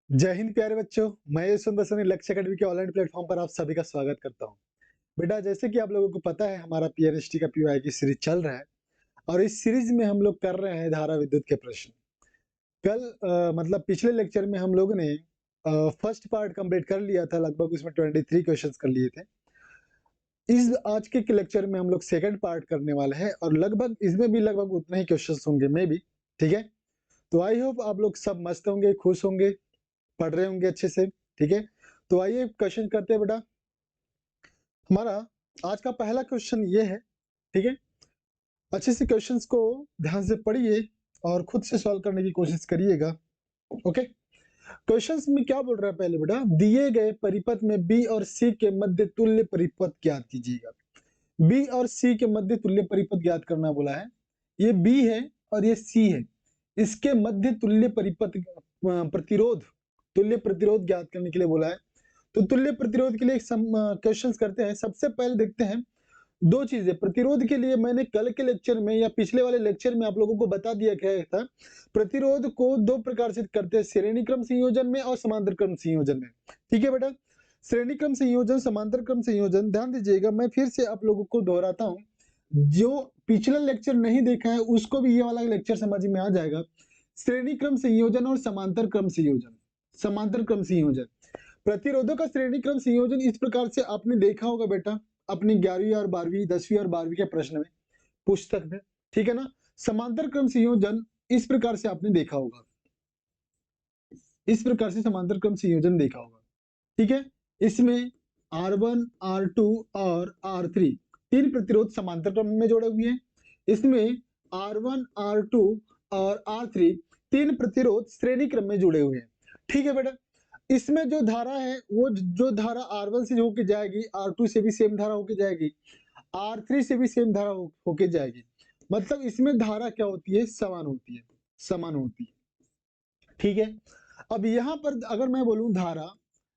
जय हिंद प्यारे बच्चों। मैं यशवंत बसवनी लक्ष्य अकेडमी के ऑनलाइन प्लेटफॉर्म पर आप सभी का स्वागत करता हूं। बेटा, जैसे कि आप लोगों को पता है, हमारा पीएनएसटी का पीवाई की सीरीज चल रहा है और इस सीरीज में हम लोग कर रहे हैं धारा विद्युत के प्रश्न। कल मतलब पिछले लेक्चर में हम लोग ने फर्स्ट पार्ट कंप्लीट कर लिया था, लगभग उसमें 23 क्वेश्चंस कर लिए थे। इस आज के लेक्चर में हम लोग सेकंड पार्ट करने वाले हैं और लगभग इसमें भी लगभग उतने ही क्वेश्चंस होंगे मे भी। ठीक है, तो आई होप आप लोग सब मस्त होंगे, खुश होंगे, पढ़ रहे होंगे अच्छे से। ठीक है, तो आइए क्वेश्चन करते हैं बेटा। हमारा आज का पहला क्वेश्चन ये है। ठीक है, अच्छे से क्वेश्चंस को ध्यान से पढ़िए और खुद से सॉल्व करने की कोशिश करिएगा। ओके, क्वेश्चंस में क्या बोल रहा है पहले बेटा, दिए गए परिपथ में बी और सी के मध्य तुल्य परिपथ ज्ञात कीजिएगा। बी और सी के मध्य तुल्य परिपथ ज्ञात करना बोला है। ये बी है और ये सी है, इसके मध्य तुल्य परिपथ प्रतिरोध तुल्य प्रतिरोध ज्ञात करने के लिए बोला है। तो तुल्य प्रतिरोध के लिए क्वेश्चंस करते हैं। सबसे पहले देखते हैं दो चीजें। प्रतिरोध के लिए मैंने कल के लेक्चर में या पिछले वाले लेक्चर में आप लोगों को बता दिया गया था, प्रतिरोध को दो प्रकार से करते हैं, श्रेणी क्रम संयोजन में और समांतर क्रम संयोजन में। ठीक है बेटा, श्रेणी क्रम संयोजन, समांतर क्रम संयोजन, ध्यान दीजिएगा। मैं फिर से आप लोगों को दोहराता हूँ, जो पिछला लेक्चर नहीं देखा है उसको भी ये वाला लेक्चर समझ में आ जाएगा। श्रेणी क्रम संयोजन और समांतर क्रम संयोजन। समांतर क्रम संयोजन, प्रतिरोधों का श्रेणी क्रम संयोजन इस प्रकार से आपने देखा होगा बेटा अपनी 11वीं और 12वीं, 10वीं और 12वीं के प्रश्न में, पुस्तक में। ठीक है ना। समांतर क्रम संयोजन इस प्रकार से आपने देखा होगा, इस प्रकार से समांतर क्रम संयोजन देखा होगा। ठीक है, इसमें R1, R2 और R3 तीन प्रतिरोध समांतर क्रम में जोड़े हुए हैं। इसमें R1, R2 और R3 तीन प्रतिरोध श्रेणी क्रम में जुड़े हुए हैं। ठीक है बेटा, इसमें जो धारा है वो जो धारा R1 से होके जाएगी, R2 से भी सेम धारा होके जाएगी, R3 से भी सेम धारा होके जाएगी। मतलब इसमें धारा क्या होती है, समान होती है, समान होती है। ठीक है, अब यहाँ पर अगर मैं बोलूं धारा,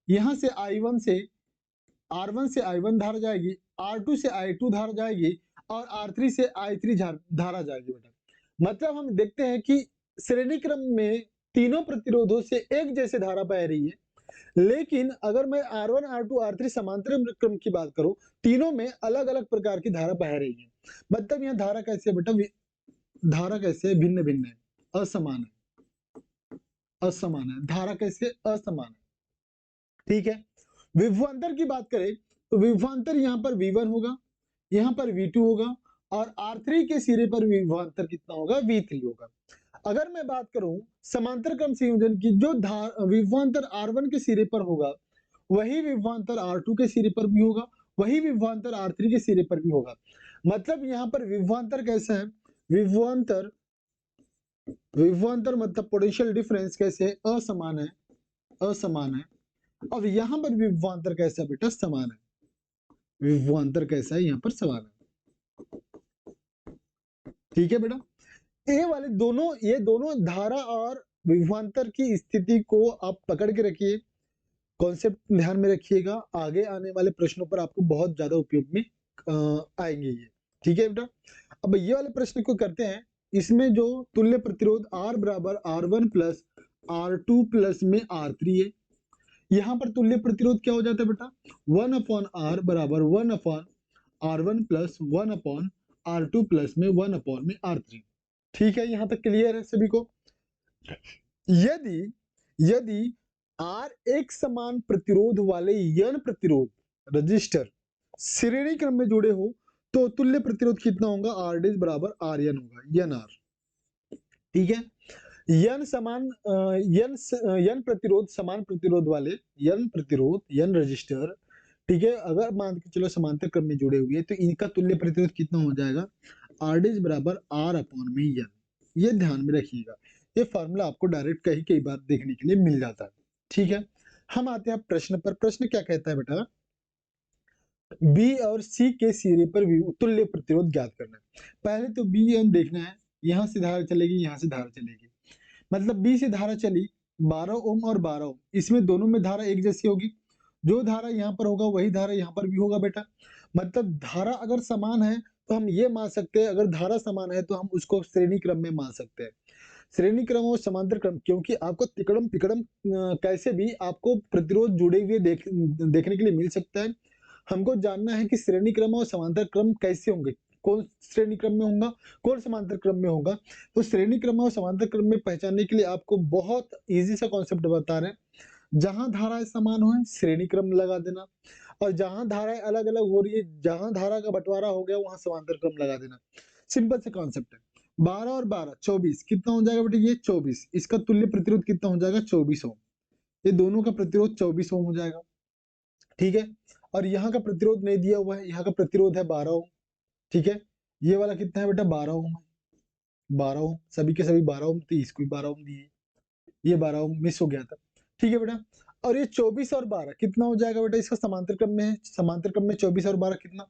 यहाँ से I1 से R1 से I1 धारा जाएगी, R2 से I2 धारा जाएगी और R3 से I3 धारा जाएगी बेटा। मतलब हम देखते हैं कि श्रेणी क्रम में तीनों प्रतिरोधों से एक जैसे धारा बह रही है, लेकिन अगर मैं R1, R2, R3 समांतर क्रम की बात करूं, तीनों में अलग अलग प्रकार की धारा बह रही है। मतलब यहाँ धारा कैसे है बेटा, धारा कैसे भिन्न भिन्न है, असमान है, असमान है, धारा कैसे असमान है। ठीक है, विभवांतर की बात करें तो विभवांतर यहाँ पर V1 होगा, यहाँ पर V2 होगा और R3 के सिरे पर विभवांतर कितना होगा, V3 होगा। अगर मैं बात करूं समांतर क्रम संयोजन की, जो विभवांतर R1 के सिरे पर होगा वही विभवांतर R2 के सिरे पर भी होगा, वही विभवांतर R3 के सिरे पर भी होगा। मतलब यहाँ पर विभवांतर कैसा है, विभवांतर विभवांतर मतलब पोटेंशियल डिफरेंस कैसे है, असमान है, असमान है। अब यहाँ पर विभवांतर कैसा है बेटा, समान है। विभवांतर कैसा है, यहाँ पर समान है। ठीक है बेटा, ये दोनों धारा और विभवांतर की स्थिति को आप पकड़ के रखिए, कॉन्सेप्ट ध्यान में रखिएगा, आगे आने वाले प्रश्नों पर आपको बहुत ज्यादा उपयोग में आएंगे ये। ठीक है बेटा, अब ये वाले प्रश्न को करते हैं। इसमें जो तुल्य प्रतिरोध R बराबर R1 प्लस R2 प्लस में R3 है, यहाँ पर तुल्य प्रतिरोध क्या हो जाता है बेटा, 1 अपॉन R बराबर 1 upon R1 plus 1 upon R2 plus में 1 अपॉन में R3। ठीक है, यहाँ तक क्लियर है सभी को। यदि यदि R एक समान प्रतिरोध वाले n प्रतिरोध रजिस्टर श्रेणी क्रम में जुड़े हो तो तुल्य प्रतिरोध कितना होगा, R डैश बराबर Rn होगा, NR। ठीक है, n समान n प्रतिरोध, समान प्रतिरोध वाले n प्रतिरोध, n रजिस्टर, ठीक है, अगर मान के चलो समांतर क्रम में जुड़े हुए तो इनका तुल्य प्रतिरोध कितना हो जाएगा, R डैश बराबर R अपॉन में n। ये ध्यान में रखिएगा, ये फार्मूला आपको डायरेक्ट कहीं कई बार देखने के लिए मिल जाता है। ठीक है, हम आते हैं प्रश्न पर। प्रश्न क्या कहता है बेटा, बी और सी के सिरे पर तुल्य प्रतिरोध ज्ञात करना है। पहले तो बी एन देखना है, यहां से धारा चलेगी, यहां से धारा चलेगी। मतलब बी से धारा चली 12 ओम और 12 ओम, इसमें दोनों में धारा एक जैसी होगी। जो धारा यहाँ पर होगा वही धारा यहाँ पर भी होगा बेटा। मतलब धारा अगर समान है तो हम ये मान सकते हैं, अगर धारा समान है तो हम उसको श्रेणी क्रम में मान सकते हैं। श्रेणी क्रम और समांतर क्रम, क्योंकि आपको तिकड़म तिकड़म कैसे भी आपको प्रतिरोध जुड़े हुए देखने के लिए मिल सकता है। हमको जानना है कि श्रेणी क्रम और समांतर क्रम कैसे होंगे, कौन श्रेणी क्रम में होगा, कौन समांतर क्रम में होगा। तो श्रेणी क्रम और समांतर क्रम में पहचानने के लिए आपको बहुत इजी सा कॉन्सेप्ट बता रहे हैं। जहां धाराएं समान हो श्रेणी क्रम लगा देना, और जहां धाराएं अलग अलग हो रही है, जहां धारा का बंटवारा हो गया वहां समांतर क्रम लगा देना। सिंपल से कॉन्सेप्ट है। 12 और 12 24 कितना हो जाएगा बेटा, ये 24। इसका तुल्य प्रतिरोध कितना हो जाएगा, 24 ओम। ये दोनों का प्रतिरोध 24 ओम हो जाएगा, ठीक है। और यहाँ का प्रतिरोध नहीं दिया हुआ है, यहाँ का प्रतिरोध है 12 ओम, ठीक है। ये वाला कितना है बेटा, 12 ओम है, 12 ओम, सभी के सभी 12 ओम, तो इसको भी 12 ओम दिए, ये 12 ओम मिस हो गया था, ठीक है बेटा। और ये 24 और 12 कितना हो जाएगा बेटा, इसका समांतर क्रम में है, समांतर क्रम में 24 और 12 कितना,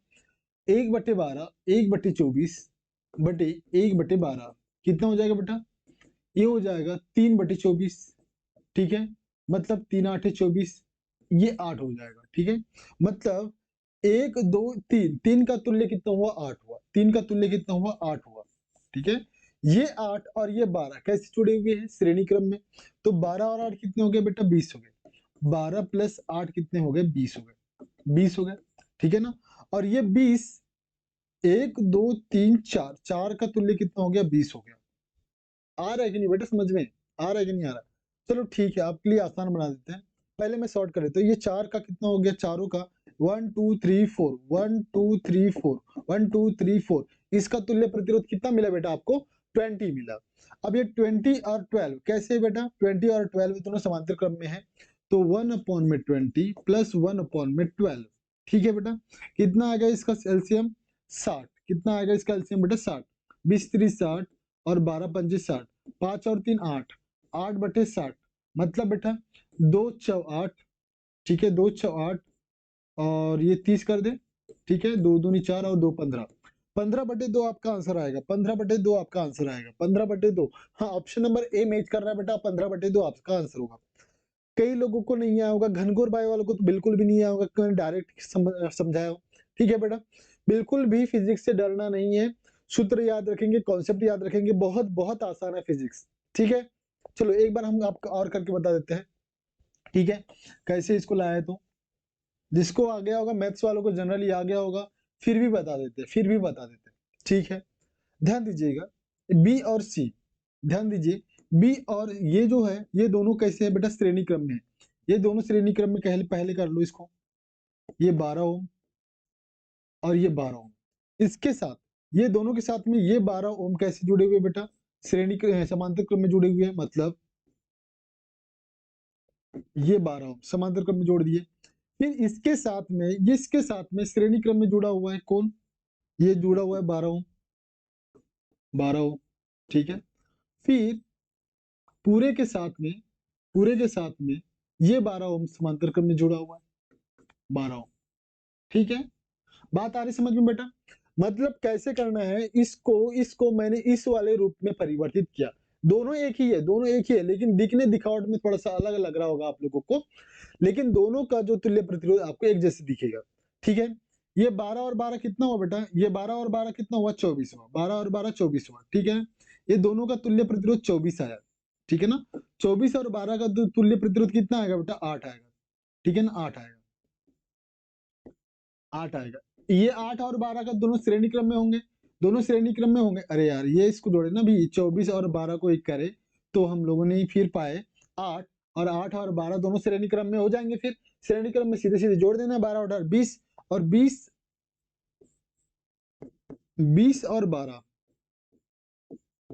1/12 1/24 बटे 1/12 कितना हो जाएगा बेटा, ये हो जाएगा 3/24, ठीक है। मतलब 3 8 24, ये 8 हो जाएगा, ठीक है। मतलब 1 2 3, 3 का तुल्य कितना हुआ, 8 हुआ, 3 का तुल्य कितना हुआ, 8 हुआ, ठीक है। ये 8 और ये 12 कैसे जुड़े हुए हैं, श्रेणी क्रम में। तो 12 और 8 कितने हो गए बेटा, 20 हो गए। 12 + 8 कितने हो गए, 20 हो गए, 20 हो गए, ठीक है ना। और ये 20, 1 2 3 4, 4 का तुल्य कितना हो गया, 20 हो गया। आ रहा है कि नहीं बेटा, समझ में आ रहा है कि नहीं आ रहा। चलो ठीक है, आपके लिए आसान बना देते हैं। पहले मैं सॉर्ट कर देता हूँ। ये 4 का कितना हो गया, चारों का 1 2 3 4 1 2 3 4 1 2 3 4, इसका तुल्य प्रतिरोध कितना मिला बेटा आपको, 20 मिला। अब ये 20 और 12 कैसे है बेटा, 20 और 12 दोनों समांतर क्रम में है, तो 1/20 + 1/12, ठीक है बेटा। कितना आएगा इसका एलसीएम, 60। कितना आएगा इसका एलसीएम बेटा, 60। 20 3 60 और 12 पंजे 60, 5 और 3 8, 8/60, मतलब बेटा 2 6 8, ठीक है, 2 6 8, और ये 30 कर दे, ठीक है, 2 दूनी 4 और 2 15, 15/2 आपका आंसर आएगा, 15/2 आपका आंसर आएगा, 15/2। हाँ, ऑप्शन नंबर ए मैच कर रहा है बेटा, 15/2 आपका आंसर होगा। कई लोगों को नहीं आया होगा, घनघोर बाय वालों को तो बिल्कुल भी नहीं आया होगा, मैंने डायरेक्ट समझाया हो, ठीक है बेटा। बिल्कुल भी फिजिक्स से डरना नहीं है, सूत्र याद रखेंगे, कॉन्सेप्ट याद रखेंगे, बहुत बहुत आसान है फिजिक्स, ठीक है। चलो एक बार हम आपको और करके बता देते हैं, ठीक है, कैसे इसको लाया। तो जिसको आ गया होगा, मैथ्स वालों को जनरली आ गया होगा, फिर भी बता देते हैं, फिर भी बता देते हैं, ठीक है। ध्यान दीजिएगा, बी और सी, ध्यान दीजिए, बी और ये जो है, ये दोनों कैसे है बेटा, श्रेणी क्रम में है। ये दोनों श्रेणी क्रम में पहले कर लो इसको, ये 12 ओम और ये 12 ओम, इसके साथ ये दोनों के साथ में ये 12 ओम कैसे जुड़े हुए बेटा, समांतर क्रम में जुड़े हुए हैं, मतलब ये 12 ओम समांतर क्रम में जोड़ दिए। फिर इसके साथ में श्रेणी क्रम में जुड़ा हुआ है कौन, ये जुड़ा हुआ है 12 ओम, 12 ओम, ठीक है। फिर पूरे के साथ में ये 12 ओम समांतर क्रम में जुड़ा हुआ है, 12 ओम, ठीक है। बात आ रही समझ में बेटा, मतलब कैसे करना है इसको मैंने इस वाले रूप में परिवर्तित किया। दोनों एक ही है, दोनों एक ही है, लेकिन दिखने दिखावट में थोड़ा सा अलग लग रहा होगा आप लोगों को, लेकिन दोनों का जो तुल्य प्रतिरोध आपको एक जैसे दिखेगा, ठीक है। ये 12 और 12 कितना हुआ बेटा, ये 12 और 12 कितना हुआ, 24 हुआ, 12 और 12 24 हुआ, ठीक है। ये दोनों का तुल्य प्रतिरोध 24 आया, ठीक है ना। 24 और 12 का तुल्य प्रतिरोध कितना आएगा बेटा, 8 आएगा, ठीक है ना, 8 आएगा, 8 आएगा। ये 8 और 12 का दोनों श्रेणी क्रम में होंगे, दोनों श्रेणी क्रम में होंगे। अरे यार, ये इसको जोड़े ना भी, 24 और 12 को एक करे तो हम लोगों ने फिर पाए 8, और 8 और 12 दोनों श्रेणी क्रम में हो जाएंगे। फिर श्रेणी क्रम में सीधे सीधे जोड़ देना, 12 और 20, और 20 और 12,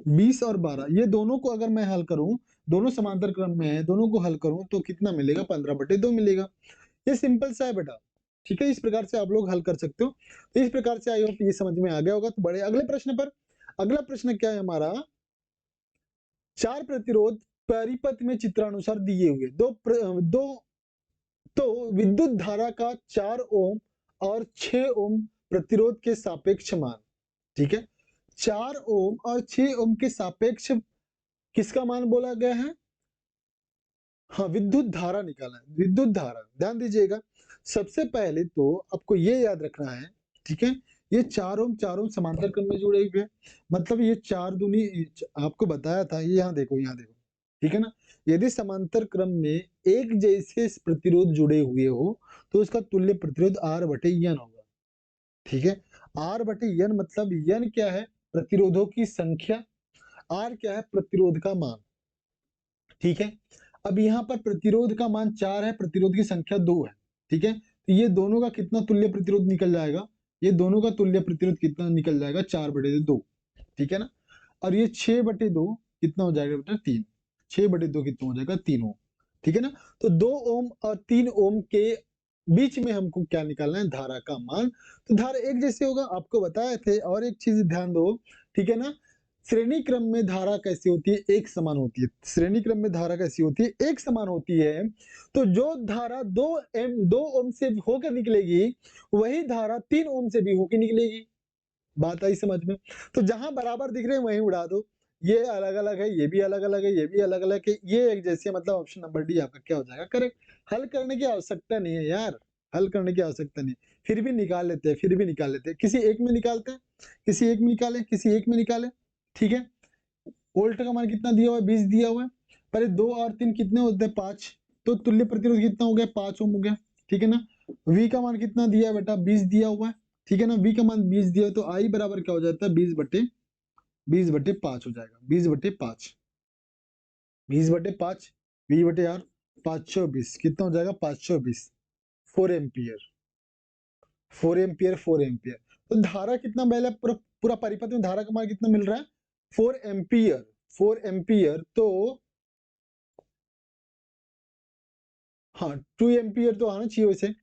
20 और 12, ये दोनों को अगर मैं हल करूं, दोनों समांतर क्रम में है, दोनों को हल करूं तो कितना मिलेगा, 15/2 मिलेगा। ये सिंपल सा है बेटा, ठीक है। इस प्रकार से आप लोग हल कर सकते हो। तो इस प्रकार से आई होप ये समझ में आ गया होगा। तो बड़े अगले प्रश्न पर, अगला प्रश्न क्या है हमारा, 4 प्रतिरोध परिपथ में चित्रानुसार दिए हुए दो तो विद्युत धारा का 4 ओम और 6 ओम प्रतिरोध के सापेक्ष मान, ठीक है। 4 ओम और 6 ओम के सापेक्ष किसका मान बोला गया है, हाँ, विद्युत धारा निकालना है, विद्युत धारा। ध्यान दीजिएगा, सबसे पहले तो आपको ये याद रखना है, ठीक है, ये 4 ओम समांतर क्रम में जुड़े हुए हैं। मतलब ये 4 दूनी आपको बताया था, ये यहाँ देखो, ठीक है ना? यदि समांतर क्रम में एक जैसे प्रतिरोध जुड़े हुए हो तो उसका तुल्य प्रतिरोध R/N होगा। ठीक है? R/N मतलब N क्या है? प्रतिरोधों की संख्या, R क्या है? प्रतिरोध का मान। ठीक है? अब यहाँ पर प्रतिरोध का मान 4 है, प्रतिरोध की संख्या 2 है। ठीक है? तो ये दोनों का कितना तुल्य प्रतिरोध निकल जाएगा? ये दोनों का तुल्य प्रतिरोध कितना निकल जाएगा? 4/2। ठीक है ना? और ये 6/2 कितना हो जाएगा बेटा? 3। 6/2 कितना हो जाएगा? 3 ओम। ठीक है ना? तो 2 ओम और 3 ओम के बीच में हमको क्या निकालना है? धारा का मान। तो धारा एक जैसे होगा, आपको बताए थे। और एक चीज ध्यान दो, ठीक है ना? श्रेणी क्रम में धारा कैसी होती है? एक समान होती है। श्रेणी क्रम में धारा कैसी होती है? एक समान होती है। तो जो धारा 2 ओम से होकर निकलेगी, वही धारा 3 ओम से भी होकर निकलेगी। बात आई समझ में? तो जहां बराबर दिख रहे हैं वहीं उड़ा दो। ये अलग अलग है, ये भी अलग अलग है, ये भी अलग अलग है, ये एक जैसे, मतलब ऑप्शन नंबर डी आपका क्या हो जाएगा? करेक्ट। हल करने की आवश्यकता नहीं है यार, हल करने की आवश्यकता नहीं। फिर भी निकाल लेते हैं, फिर भी निकाल लेते हैं। किसी एक में निकालते हैं, किसी एक में निकाले, किसी एक में निकाले। ठीक है? वोल्ट का मान कितना दिया हुआ है? 20 दिया हुआ है। पहले 2 और 3 कितने होते हैं? 5। तो तुल्य प्रतिरोध कितना हो गया? 5 ओम हो गया। ठीक है ना? V का मान कितना दिया है बेटा? 20 दिया हुआ है। ठीक है ना? V का मान 20 दिया है, तो I बराबर क्या हो जाता है? 20/5 हो जाएगा। 20/5, 20/5, V/R, 520 कितना हो जाएगा? 520, 4 एम्पियर, 4 एम्पियर, 4 एम्पियर। तो धारा कितना पहले पूरा पूरा परिपथ में धारा का मान कितना मिल रहा है? 4 एम्पियर, 4 एम्पियर। तो हाँ, 2 एम्पियर तो आना चाहिए वैसे।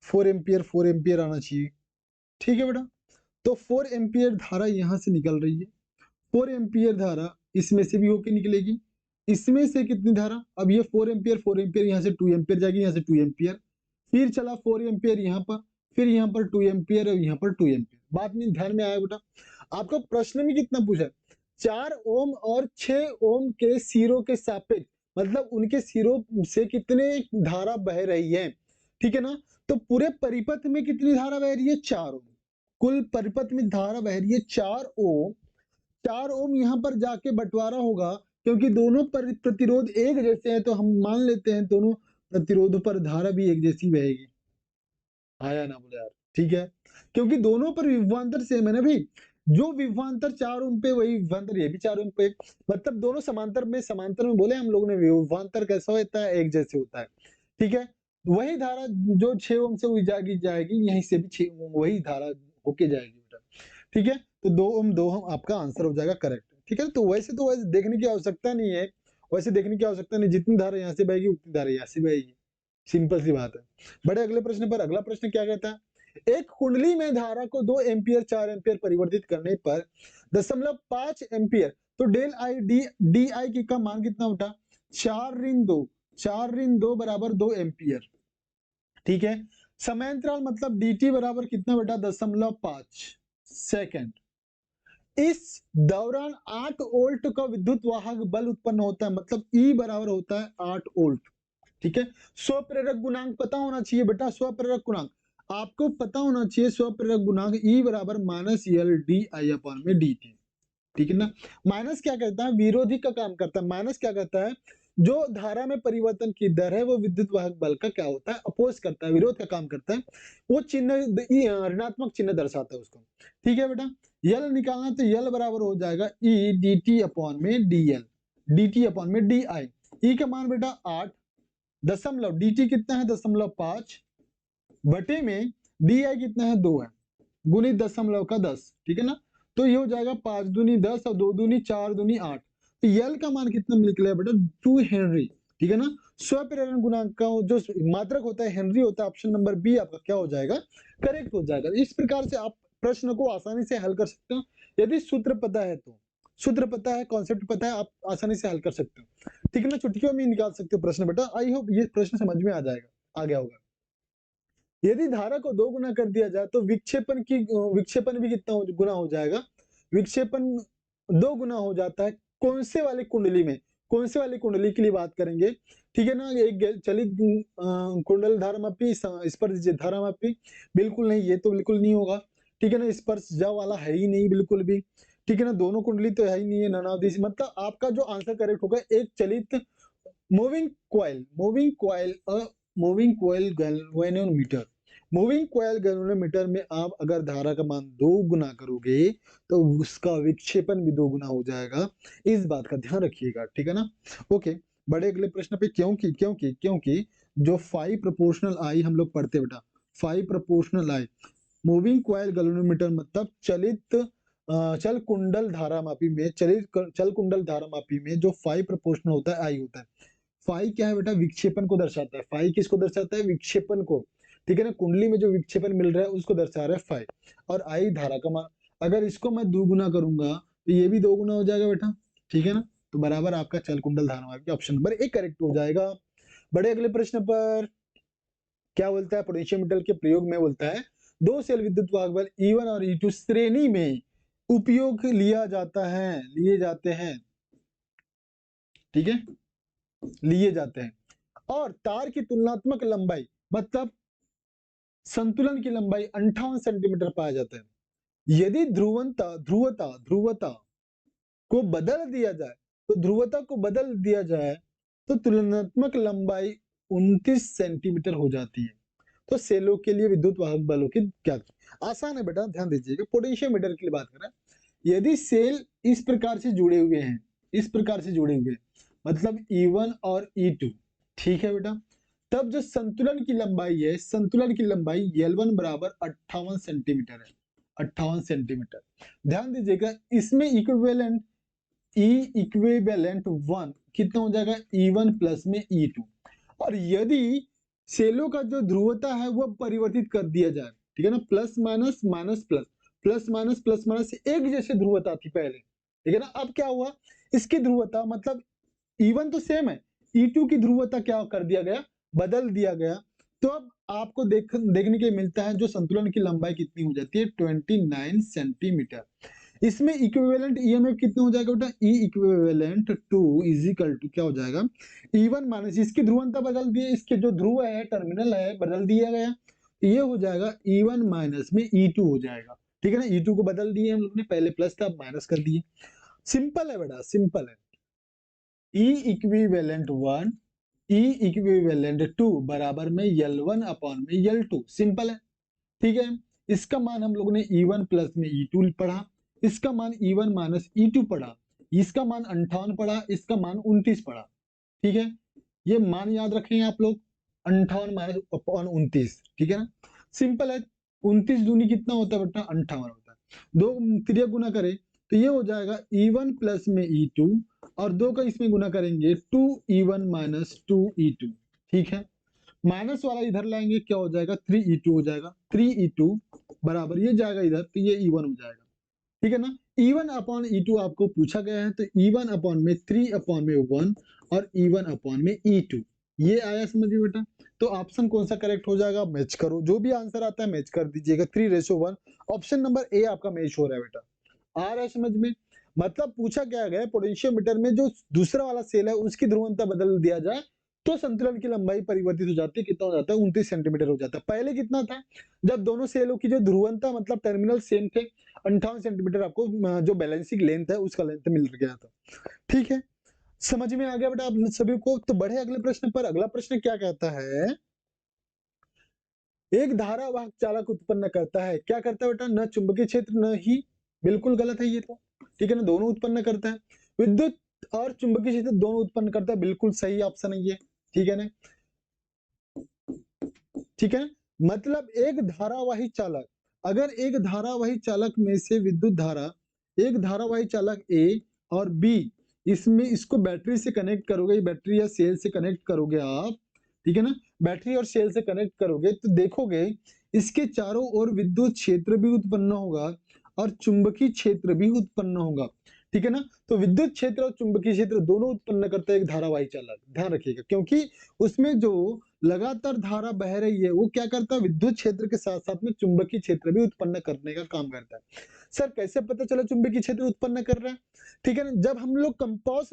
4 एम्पियर, 4 एम्पियर आना चाहिए। ठीक है बेटा? तो 4 एम्पियर धारा यहां से निकल रही है। 4 एम्पियर धारा इसमें से भी होके निकलेगी। इसमें से कितनी धारा? अब ये 4 एम्पियर, 4 एम्पियर, यहाँ से 2 एम्पियर जाएगी, यहाँ से 2 एम्पियर। फिर चला 4 एम्पियर यहाँ पर, फिर यहाँ पर 2 एम्पियर और यहाँ पर 2 एम्पियर। बात में ध्यान में आया बेटा? आपका प्रश्न में कितना पूछा? 4 ओम और 6 ओम के सिरों के सापेक्ष, मतलब उनके सिरों से कितने धारा बह रही है। ठीक है ना? तो पूरे परिपथ में कितनी धारा बह रही है? 4 ओम। कुल परिपथ में धारा बह रही है 4 ओम। 4 ओम यहाँ पर जाके बंटवारा होगा, क्योंकि दोनों प्रतिरोध एक जैसे हैं, तो हम मान लेते हैं दोनों प्रतिरोधों पर धारा भी एक जैसी बहेगी। आया ना बोले यार? ठीक है? क्योंकि दोनों पर विभवांतर सेम है ना भाई। जो विभवांतर 4 ओम पे, वही विभवांतर ये भी 4 ओम पे। मतलब दोनों समांतर में बोले हम लोगों ने। विभवांतर कैसा होता है? एक जैसे होता है। ठीक है? वही धारा जो 6 ओम से जाएगी जाएगी, यहीं से भी 6 ओम वही धारा होके जाएगी बेटा। ठीक है? तो 2 ओम 2 ओम आपका आंसर हो जाएगा करेक्ट। ठीक है? तो वैसे देखने की आवश्यकता नहीं है। वैसे देखने की आवश्यकता नहीं, जितनी धारा यहाँ से बहेगी उतनी धारा यहाँ से बहेगी। सिंपल सी बात है। बड़े अगले प्रश्न पर, अगला प्रश्न क्या कहता है? एक कुंडली में धारा को 2 एम्पियर 4 एम्पियर परिवर्तित करने पर 0.5 एम्पियर, तो डेल आई डी आई की का मान कितना उठा? 4 ऋण 2 बराबर 2 एम्पियर। ठीक है? समांतराल मतलब dt बराबर कितना बेटा? 0.5 सेकेंड। इस दौरान 8 वोल्ट का विद्युत वाहक बल उत्पन्न होता है, मतलब E बराबर होता है 8 वोल्ट। ठीक है? स्वप्रेरक गुणांक पता होना चाहिए बेटा। स्वप्रेरक गुणांक आपको पता होना चाहिए। स्वप्रेरक गुणांक E बराबर -L /dt। ठीक है ना? माइनस क्या करता है? विरोधी का काम करता है। माइनस क्या करता है? जो धारा में परिवर्तन की दर है, वो विद्युत वाहक बल का क्या होता है? अपोज करता है, विरोध का काम करता है। वो चिन्ह ऋणात्मक चिन्ह दर्शाता है उसको। ठीक है बेटा? यल निकालना, तो यल बराबर हो जाएगा E dt अपॉन में dl, dt अपॉन में di। E का मान बेटा 8 दशमलव, dt कितना है? 0.5 बटे में डी आई कितना है? 2 है, गुणित दशमलव का 10। ठीक है ना? तो ये हो जाएगा 5 दूनी 10 और 2 दूनी 4 दूनी 8। तो यल का मान कितना निकलेगा बेटा? 2 हेनरी। ठीक है ना? स्वप्रेरण गुणांक का जो मात्रक होता है हेनरी होता है। ऑप्शन नंबर बी आपका क्या हो जाएगा? करेक्ट हो जाएगा। इस प्रकार से आप प्रश्न को आसानी से हल कर सकते हो, यदि सूत्र पता है तो। सूत्र पता है, कॉन्सेप्ट पता है, आप आसानी से हल कर सकते हो। ठीक है ना? चुटकियों में निकाल सकते हो प्रश्न बेटा। आई होप ये प्रश्न समझ में आ जाएगा, आ गया होगा। यदि धारा को 2 गुना कर दिया जाए तो विक्षेपण भी कितना गुना हो जाएगा? विक्षेपण 2 गुना हो जाता है। कौन से वाली कुंडली में? कौन से वाली कुंडली की लिए बात करेंगे? ठीक है ना? एक चलित कुंडल धारामापी, स्पर्श धारामापी, बिल्कुल नहीं, ये तो बिल्कुल नहीं होगा। ठीक है ना, स्पर्श जा वाला है ही नहीं बिल्कुल भी, ठीक है ना, दोनों कुंडली तो है ही नहीं है, नन ऑफ दिस, मतलब आपका जो आंसर करेक्ट होगा एक चलित moving coil galvanometer. Moving coil galvanometer में आप अगर धारा का मान 2 गुना करोगे तो उसका विक्षेपन भी 2 गुना हो जाएगा, इस बात का ध्यान रखिएगा, ठीक है ना। ओके, बड़े अगले प्रश्न पे, क्योंकि क्योंकि क्योंकि जो 5 प्रोपोर्शनल आई हम लोग पढ़ते बेटा, 5 प्रोपोर्शनल आई, मूविंग कॉइल गैल्वेनोमीटर मतलब चल कुंडल धारामापी में, चल कुंडल धारामापी में जो 5 प्रोपोर्शनल होता है, आई होता है। फाई क्या है बेटा, विक्षेपन को दर्शाता है। फाई किसको दर्शाता है, विक्षेपन को, ठीक है ना, कुंडली में जो विक्षेपन मिल रहा है उसको दर्शा रहा है फाई, और आई धारा का मान। अगर इसको मैं 2 गुना करूंगा तो ये भी 2 गुना हो जाएगा बेटा, ठीक है ना, तो बराबर आपका चल कुंडल धारामापी ऑप्शन नंबर 1 करेक्ट हो जाएगा। बड़े अगले प्रश्न पर क्या बोलता है, पोटेंशियोमीटर के प्रयोग में बोलता है 2 सेल विद्युत वाहक बल E1 और E2 श्रेणी में उपयोग लिए जाते हैं, ठीक है, लिए जाते हैं, और तार की तुलनात्मक लंबाई मतलब संतुलन की लंबाई 58 सेंटीमीटर पाया जाता है। यदि ध्रुवता को बदल दिया जाए, तो तुलनात्मक लंबाई 29 सेंटीमीटर हो जाती है। तो सेलों के लिए विद्युत वाहक बलों की क्या, आसान है बेटा, ध्यान दीजिएगा, पोटेंशियोमीटर की बात कर रहे हैं। यदि सेल इस प्रकार से जुड़े हुए हैं, मतलब E1 और E2, ठीक है बेटा, तब जो संतुलन की लंबाई L1 बराबर 58 सेंटीमीटर है, 58 सेंटीमीटर। ध्यान दीजिएगा, इसमें इक्विवेलेंट इक्विवेलेंट 1 कितना हो जाएगा, E1 प्लस में E2। और यदि सेलों का जो ध्रुवता है वो परिवर्तित कर दिया जाए, ठीक है ना, plus minus minus plus, plus minus एक जैसे ध्रुवता थी पहले, ठीक है ना, अब क्या हुआ, इसकी ध्रुवता मतलब E1 तो सेम है, E2 की ध्रुवता क्या कर दिया गया, बदल दिया गया। तो अब आपको देखने के मिलता है जो संतुलन की लंबाई कितनी हो जाती है, 29 सेंटीमीटर। इसमें इक्विवेलेंट ईएमएफ कितना हो जाएगा बेटा, E equivalent 2 is equal to क्या हो जाएगा, E1 माइनस इसकी ध्रुवता बदल दी, इसके जो ध्रुव है टर्मिनल है बदल दिया गया, ये हो जाएगा E1 माइनस में E2 हो जाएगा, ठीक है ना, E2 को बदल दिए हम लोग ने, पहले प्लस था अब माइनस कर दिए। सिंपल है बेटा, सिंपल है। E इक्विवेलेंट 1 E इक्विवेलेंट 2 बराबर में L1 अपॉन में L2, सिंपल है, ठीक है। इसका मान हम लोगों ने E1 प्लस में E2 पढ़ा, इसका मान E1 माइनस E2 पढ़ा, इसका मान 58 पढ़ा, इसका मान 29 पढ़ा, ठीक है, ये मान याद रखें आप लोग, 58 माइनस अपॉन 29, ठीक है ना, सिंपल है। 29 दूनी कितना होता है बेटा, 58 होता है। 2 त्रिया गुना करें तो ये हो जाएगा E1 प्लस में E2, और 2 का इसमें गुना करेंगे 2E1 माइनस 2E2, ठीक है, माइनस वाला इधर लाएंगे क्या हो जाएगा, 3E2 हो जाएगा, 3E2 बराबर ये जाएगा इधर तो ये E1 हो जाएगा, ठीक है ना। E1 अपॉन E2 आपको पूछा गया है, तो E1 अपॉन में 3 अपॉन में 1 और E1 अपॉन में E2, ये आया समझ में बेटा। तो ऑप्शन कौन सा करेक्ट हो जाएगा, मैच करो, जो भी आंसर आता है मैच कर दीजिएगा, 3:1। ऑप्शन नंबर ए आपका मैच हो रहा है बेटा, आ रहा है समझ में। मतलब पूछा क्या गया है, पोटेंशियोमीटर में जो दूसरा वाला सेल है उसकी ध्रुवता बदल दिया जाए तो संतुलन की लंबाई परिवर्तित हो जाती है, कितना हो जाता है, 29 सेंटीमीटर हो जाता है। पहले कितना था, जब दोनों सेलों की जो ध्रुवता मतलब टर्मिनल सेम थे, 58 सेंटीमीटर आपको जो बैलेंसिंग लेंथ है उसका लेंथ मिल गया था, ठीक है, समझ में आ गया बेटा आप सभी को। तो बढ़े अगले प्रश्न पर, अगला प्रश्न क्या कहता है, एक धारावाहक चालक उत्पन्न करता है, क्या करता है बेटा, न चुंबकीय क्षेत्र न ही, बिल्कुल गलत है ये तो, ठीक है ना, दोनों उत्पन्न करता है, विद्युत और चुंबकीय क्षेत्र दोनों उत्पन्न करता है, बिल्कुल सही ऑप्शन है ये, ठीक है ना, ठीक है, मतलब एक धारावाही चालक, अगर एक धारावाही चालक में से विद्युत धारा, एक धारावाही चालक ए और बी, इसमें इसको बैटरी से कनेक्ट करोगे, बैटरी या सेल से कनेक्ट करोगे आप, ठीक है ना, बैटरी और सेल से कनेक्ट करोगे तो देखोगे इसके चारों ओर विद्युत क्षेत्र भी उत्पन्न होगा और चुंबकीय क्षेत्र भी उत्पन्न होगा, ठीक है ना। तो विद्युत क्षेत्र और चुंबकीय क्षेत्र दोनों उत्पन्न करता है एक धारावाही चालक, ध्यान रखिएगा, क्योंकि उसमें जो लगातार धारा बह रही है वो क्या करता है, विद्युत क्षेत्र के साथ साथ में चुंबकीय क्षेत्र भी उत्पन्न करने का काम करता है। सर कैसे पता चला चुंबकीय क्षेत्र उत्पन्न कर रहा है, ठीक है ना, जब हम लोग कंपास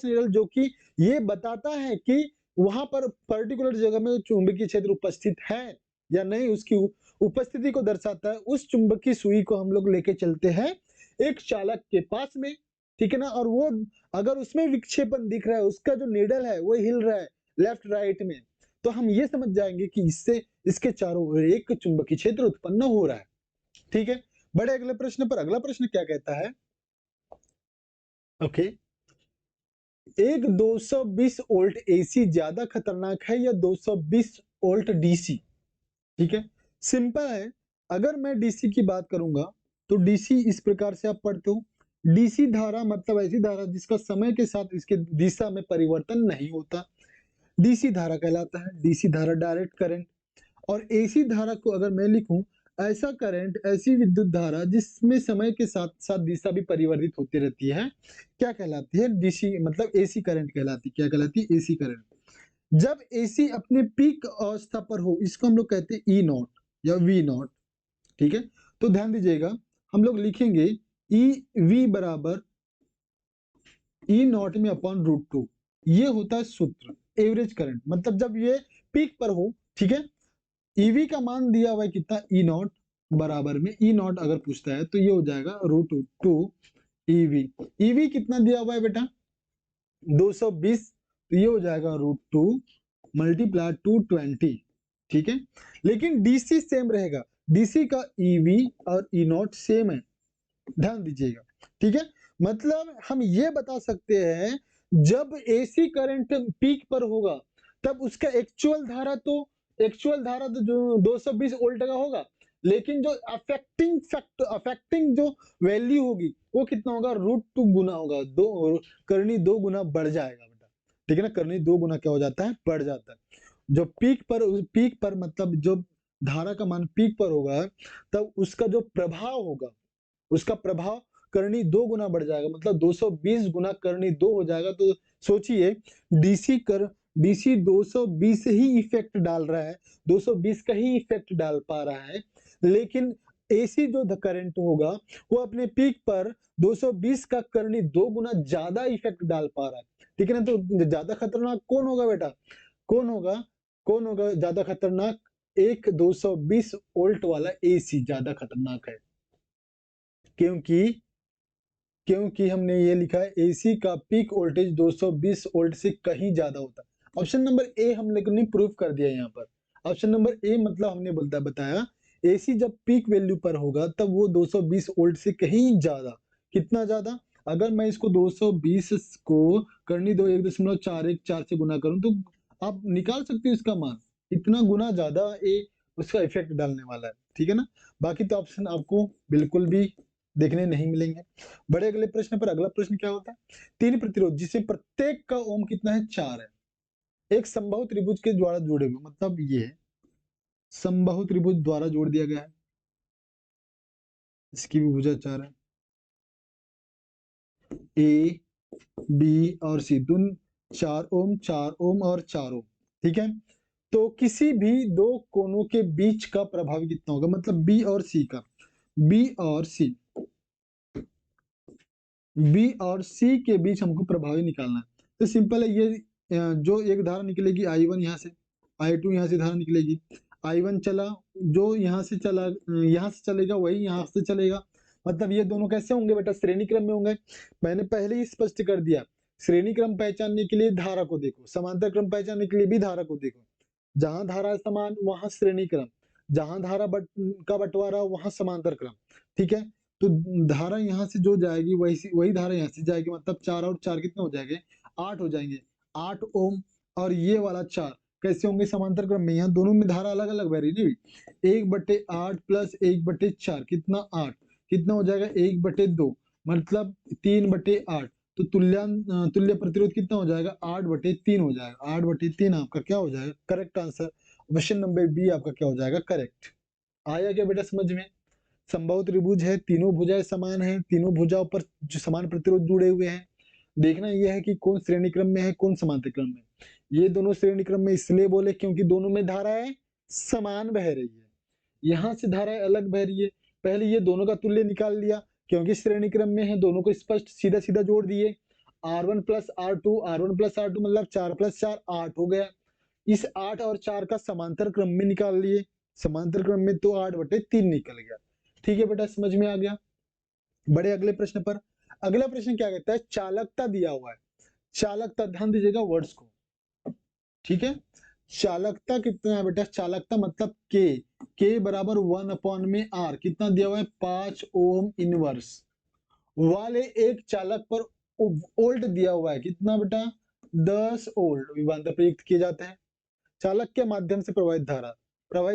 नीडल जो कि ये बताता है कि वहां पर पर्टिकुलर जगह में चुंबकीय क्षेत्र उपस्थित है या नहीं, उसकी उपस्थिति को दर्शाता है। उस चुंबकीय सुई को हम लोग लेके चलते हैं एक चालक के पास में, ठीक है ना, और वो अगर उसमें विक्षेपण दिख रहा है, उसका जो नीडल है वो हिल रहा है लेफ्ट राइट में, तो हम ये समझ जाएंगे कि इससे इसके चारों ओर एक चुंबकीय क्षेत्र उत्पन्न हो रहा है। ठीक है, बड़े अगले प्रश्न पर। अगला प्रश्न क्या कहता है, ओके, एक 220 वोल्ट एसी ज्यादा खतरनाक है या 220 वोल्ट डीसी? ठीक है, सिंपल है। अगर मैं डीसी की बात करूंगा तो डीसी इस प्रकार से आप पढ़ते हो, डीसी धारा मतलब ऐसी धारा जिसका समय के साथ इसके दिशा में परिवर्तन नहीं होता, डीसी धारा कहलाता है। डीसी धारा डायरेक्ट करंट। और एसी धारा को अगर मैं लिखूं, ऐसा करंट, ऐसी विद्युत धारा जिसमें समय के साथ साथ दिशा भी परिवर्तित होती रहती है, क्या कहलाती है? डीसी मतलब एसी करंट कहलाती है। क्या कहलाती है? AC current. जब एसी अपने पीक अवस्था पर हो, इसको हम लोग कहते हैं ई नॉट या वी नॉट। ठीक है, तो ध्यान दीजिएगा, हम लोग लिखेंगे ई वी बराबर ई नॉट में अपॉन रूट टू। ये होता है सूत्र एवरेज करंट, मतलब जब ये पीक पर हो। ठीक है, ईवी का मान दिया हुआ है कितना? ई नॉट बराबर में ई नॉट अगर पूछता है तो ये हो जाएगा रूट टू ईवी। ईवी कितना दिया हुआ है बेटा? 220, तो ये हो जाएगा रूट टू मल्टीप्लाई 220। ठीक है, लेकिन डीसी सेम रहेगा, डीसी का ईवी और ई नॉट सेम है, ध्यान दीजिएगा। ठीक है, मतलब हम ये बता सकते हैं जब एसी करंट पीक पर होगा तब उसका एक्चुअल धारा तो जो 220 वोल्ट का होगा, लेकिन जो अफेक्टिंग जो वैल्यू होगी वो कितना होगा? रूट टू गुना होगा, दो करनी दो गुना बढ़ जाएगा बेटा। ठीक है ना, करनी दो गुना क्या हो जाता है? बढ़ जाता है। जो पीक पर मतलब जो धारा का मान पीक पर होगा तब उसका जो प्रभाव होगा, उसका प्रभाव करनी दो गुना बढ़ जाएगा, मतलब 220 गुना करनी दो हो जाएगा। तो सोचिए डीसी 220 ही इफेक्ट डाल रहा है, 220 का ही इफेक्ट डाल पा रहा है, लेकिन एसी जो करंट होगा वो अपने पीक पर 220 का करनी दो गुना ज्यादा इफेक्ट डाल पा रहा है। ठीक है ना, तो ज्यादा खतरनाक कौन होगा बेटा? कौन होगा? कौन होगा ज्यादा खतरनाक? एक 220 वोल्ट वाला एसी ज्यादा खतरनाक है, क्योंकि क्योंकि हमने ये लिखा है एसी का पीक वोल्टेज 220 वोल्ट से कहीं ज्यादा होता है। ऑप्शन नंबर ए हम लोगों ने प्रूव कर दिया यहाँ पर। ऑप्शन नंबर ए मतलब हमने बताया एसी जब पीक वैल्यू पर होगा तब वो 220 वोल्ट से कहीं ज्यादा। कितना ज्यादा? अगर मैं इसको 220 को करनी दो 1.414 से गुना करूं तो आप निकाल सकते हो इसका मान, इतना गुना ज्यादा ये उसका इफेक्ट डालने वाला है। ठीक है ना, बाकी तो ऑप्शन आपको बिल्कुल भी देखने नहीं मिलेंगे। बड़े अगले प्रश्न पर। अगला प्रश्न क्या होता है? तीन प्रतिरोध जिसे प्रत्येक का ओम कितना है? 4 है, एक समबाहु त्रिभुज के द्वारा जुड़े हुए, मतलब ये है समबाहु त्रिभुज द्वारा जोड़ दिया गया है, इसकी भी भुजा 4 है, ए बी और सी दोनों 4 ओम और 4 ओम। ठीक है, तो किसी भी दो कोनों के बीच का प्रभाव कितना होगा? मतलब बी और सी का, बी और सी बी और सी के बीच हमको प्रभावी निकालना है। तो सिंपल है, ये जो एक धारा निकलेगी I1 यहाँ से, I2 यहाँ से धारा निकलेगी, I1 चला, जो यहाँ से चला यहाँ से चलेगा वही यहाँ से चलेगा, मतलब ये दोनों कैसे होंगे बेटा? श्रेणी क्रम में होंगे। मैंने पहले ही स्पष्ट कर दिया, श्रेणी क्रम पहचानने के लिए धारा को देखो, समांतर क्रम पहचानने के लिए भी धारा को देखो। जहां धारा समान वहां श्रेणी क्रम, जहां धारा का बंटवारा वहां समांतर क्रम। ठीक है, तो धारा यहाँ से जो जाएगी वही धारा यहाँ से जाएगी, मतलब 4 और 4 कितने हो जाएंगे? 8 हो जाएंगे। 8 ओम और ये वाला 4 कैसे होंगे? समांतर क्रम में। यहाँ दोनों में धारा अलग अलग बह रही है। 1/8 प्लस 1/4 कितना? 8। कितना हो जाएगा? 1/2 मतलब 3/8। तो तुल्य प्रतिरोध कितना हो जाएगा? 8/3 हो जाएगा। 8/3 आपका क्या हो जाएगा? Correct answer. Option number B आपका क्या हो जाएगा? करेक्ट। आया क्या बेटा समझ में? समबाहु त्रिभुज है, तीनों भुजाएं समान है, तीनों भुजाओं पर जो समान प्रतिरोध जुड़े हुए हैं। देखना यह है कि कौन श्रेणी क्रम में है, कौन समांतर क्रम में। ये दोनों श्रेणी क्रम में इसलिए बोले क्योंकि दोनों में धाराएं समान बह रही है। यहाँ से धाराएं अलग बह रही है। पहले ये दोनों का तुल्य निकाल लिया, क्योंकि श्रेणी क्रम में है, दोनों को स्पष्ट सीधा सीधा जोड़ दिए। R1 प्लस R2 मतलब 4 प्लस 4 8 हो गया। इस 8 और 4 का समांतर क्रम में निकाल लिए, समांतर क्रम में तो 8/3 निकल गया। ठीक है बेटा, समझ में आ गया। बड़े अगले प्रश्न पर। अगला प्रश्न क्या कहता है, चालकता दिया हुआ है। चालकता, ध्यान दीजिएगा वर्ड्स को, ठीक है। चालकता कितना है बेटा, चालकता मतलब के बराबर 1/r, कितना दिया हुआ है 5 ओम इनवर्स वाले एक चालक पर वोल्ट दिया हुआ है, कितना बेटा 10 वोल्ट विभवांतर प्रयुक्त किए जाते हैं। चालक के माध्यम से प्रवाहित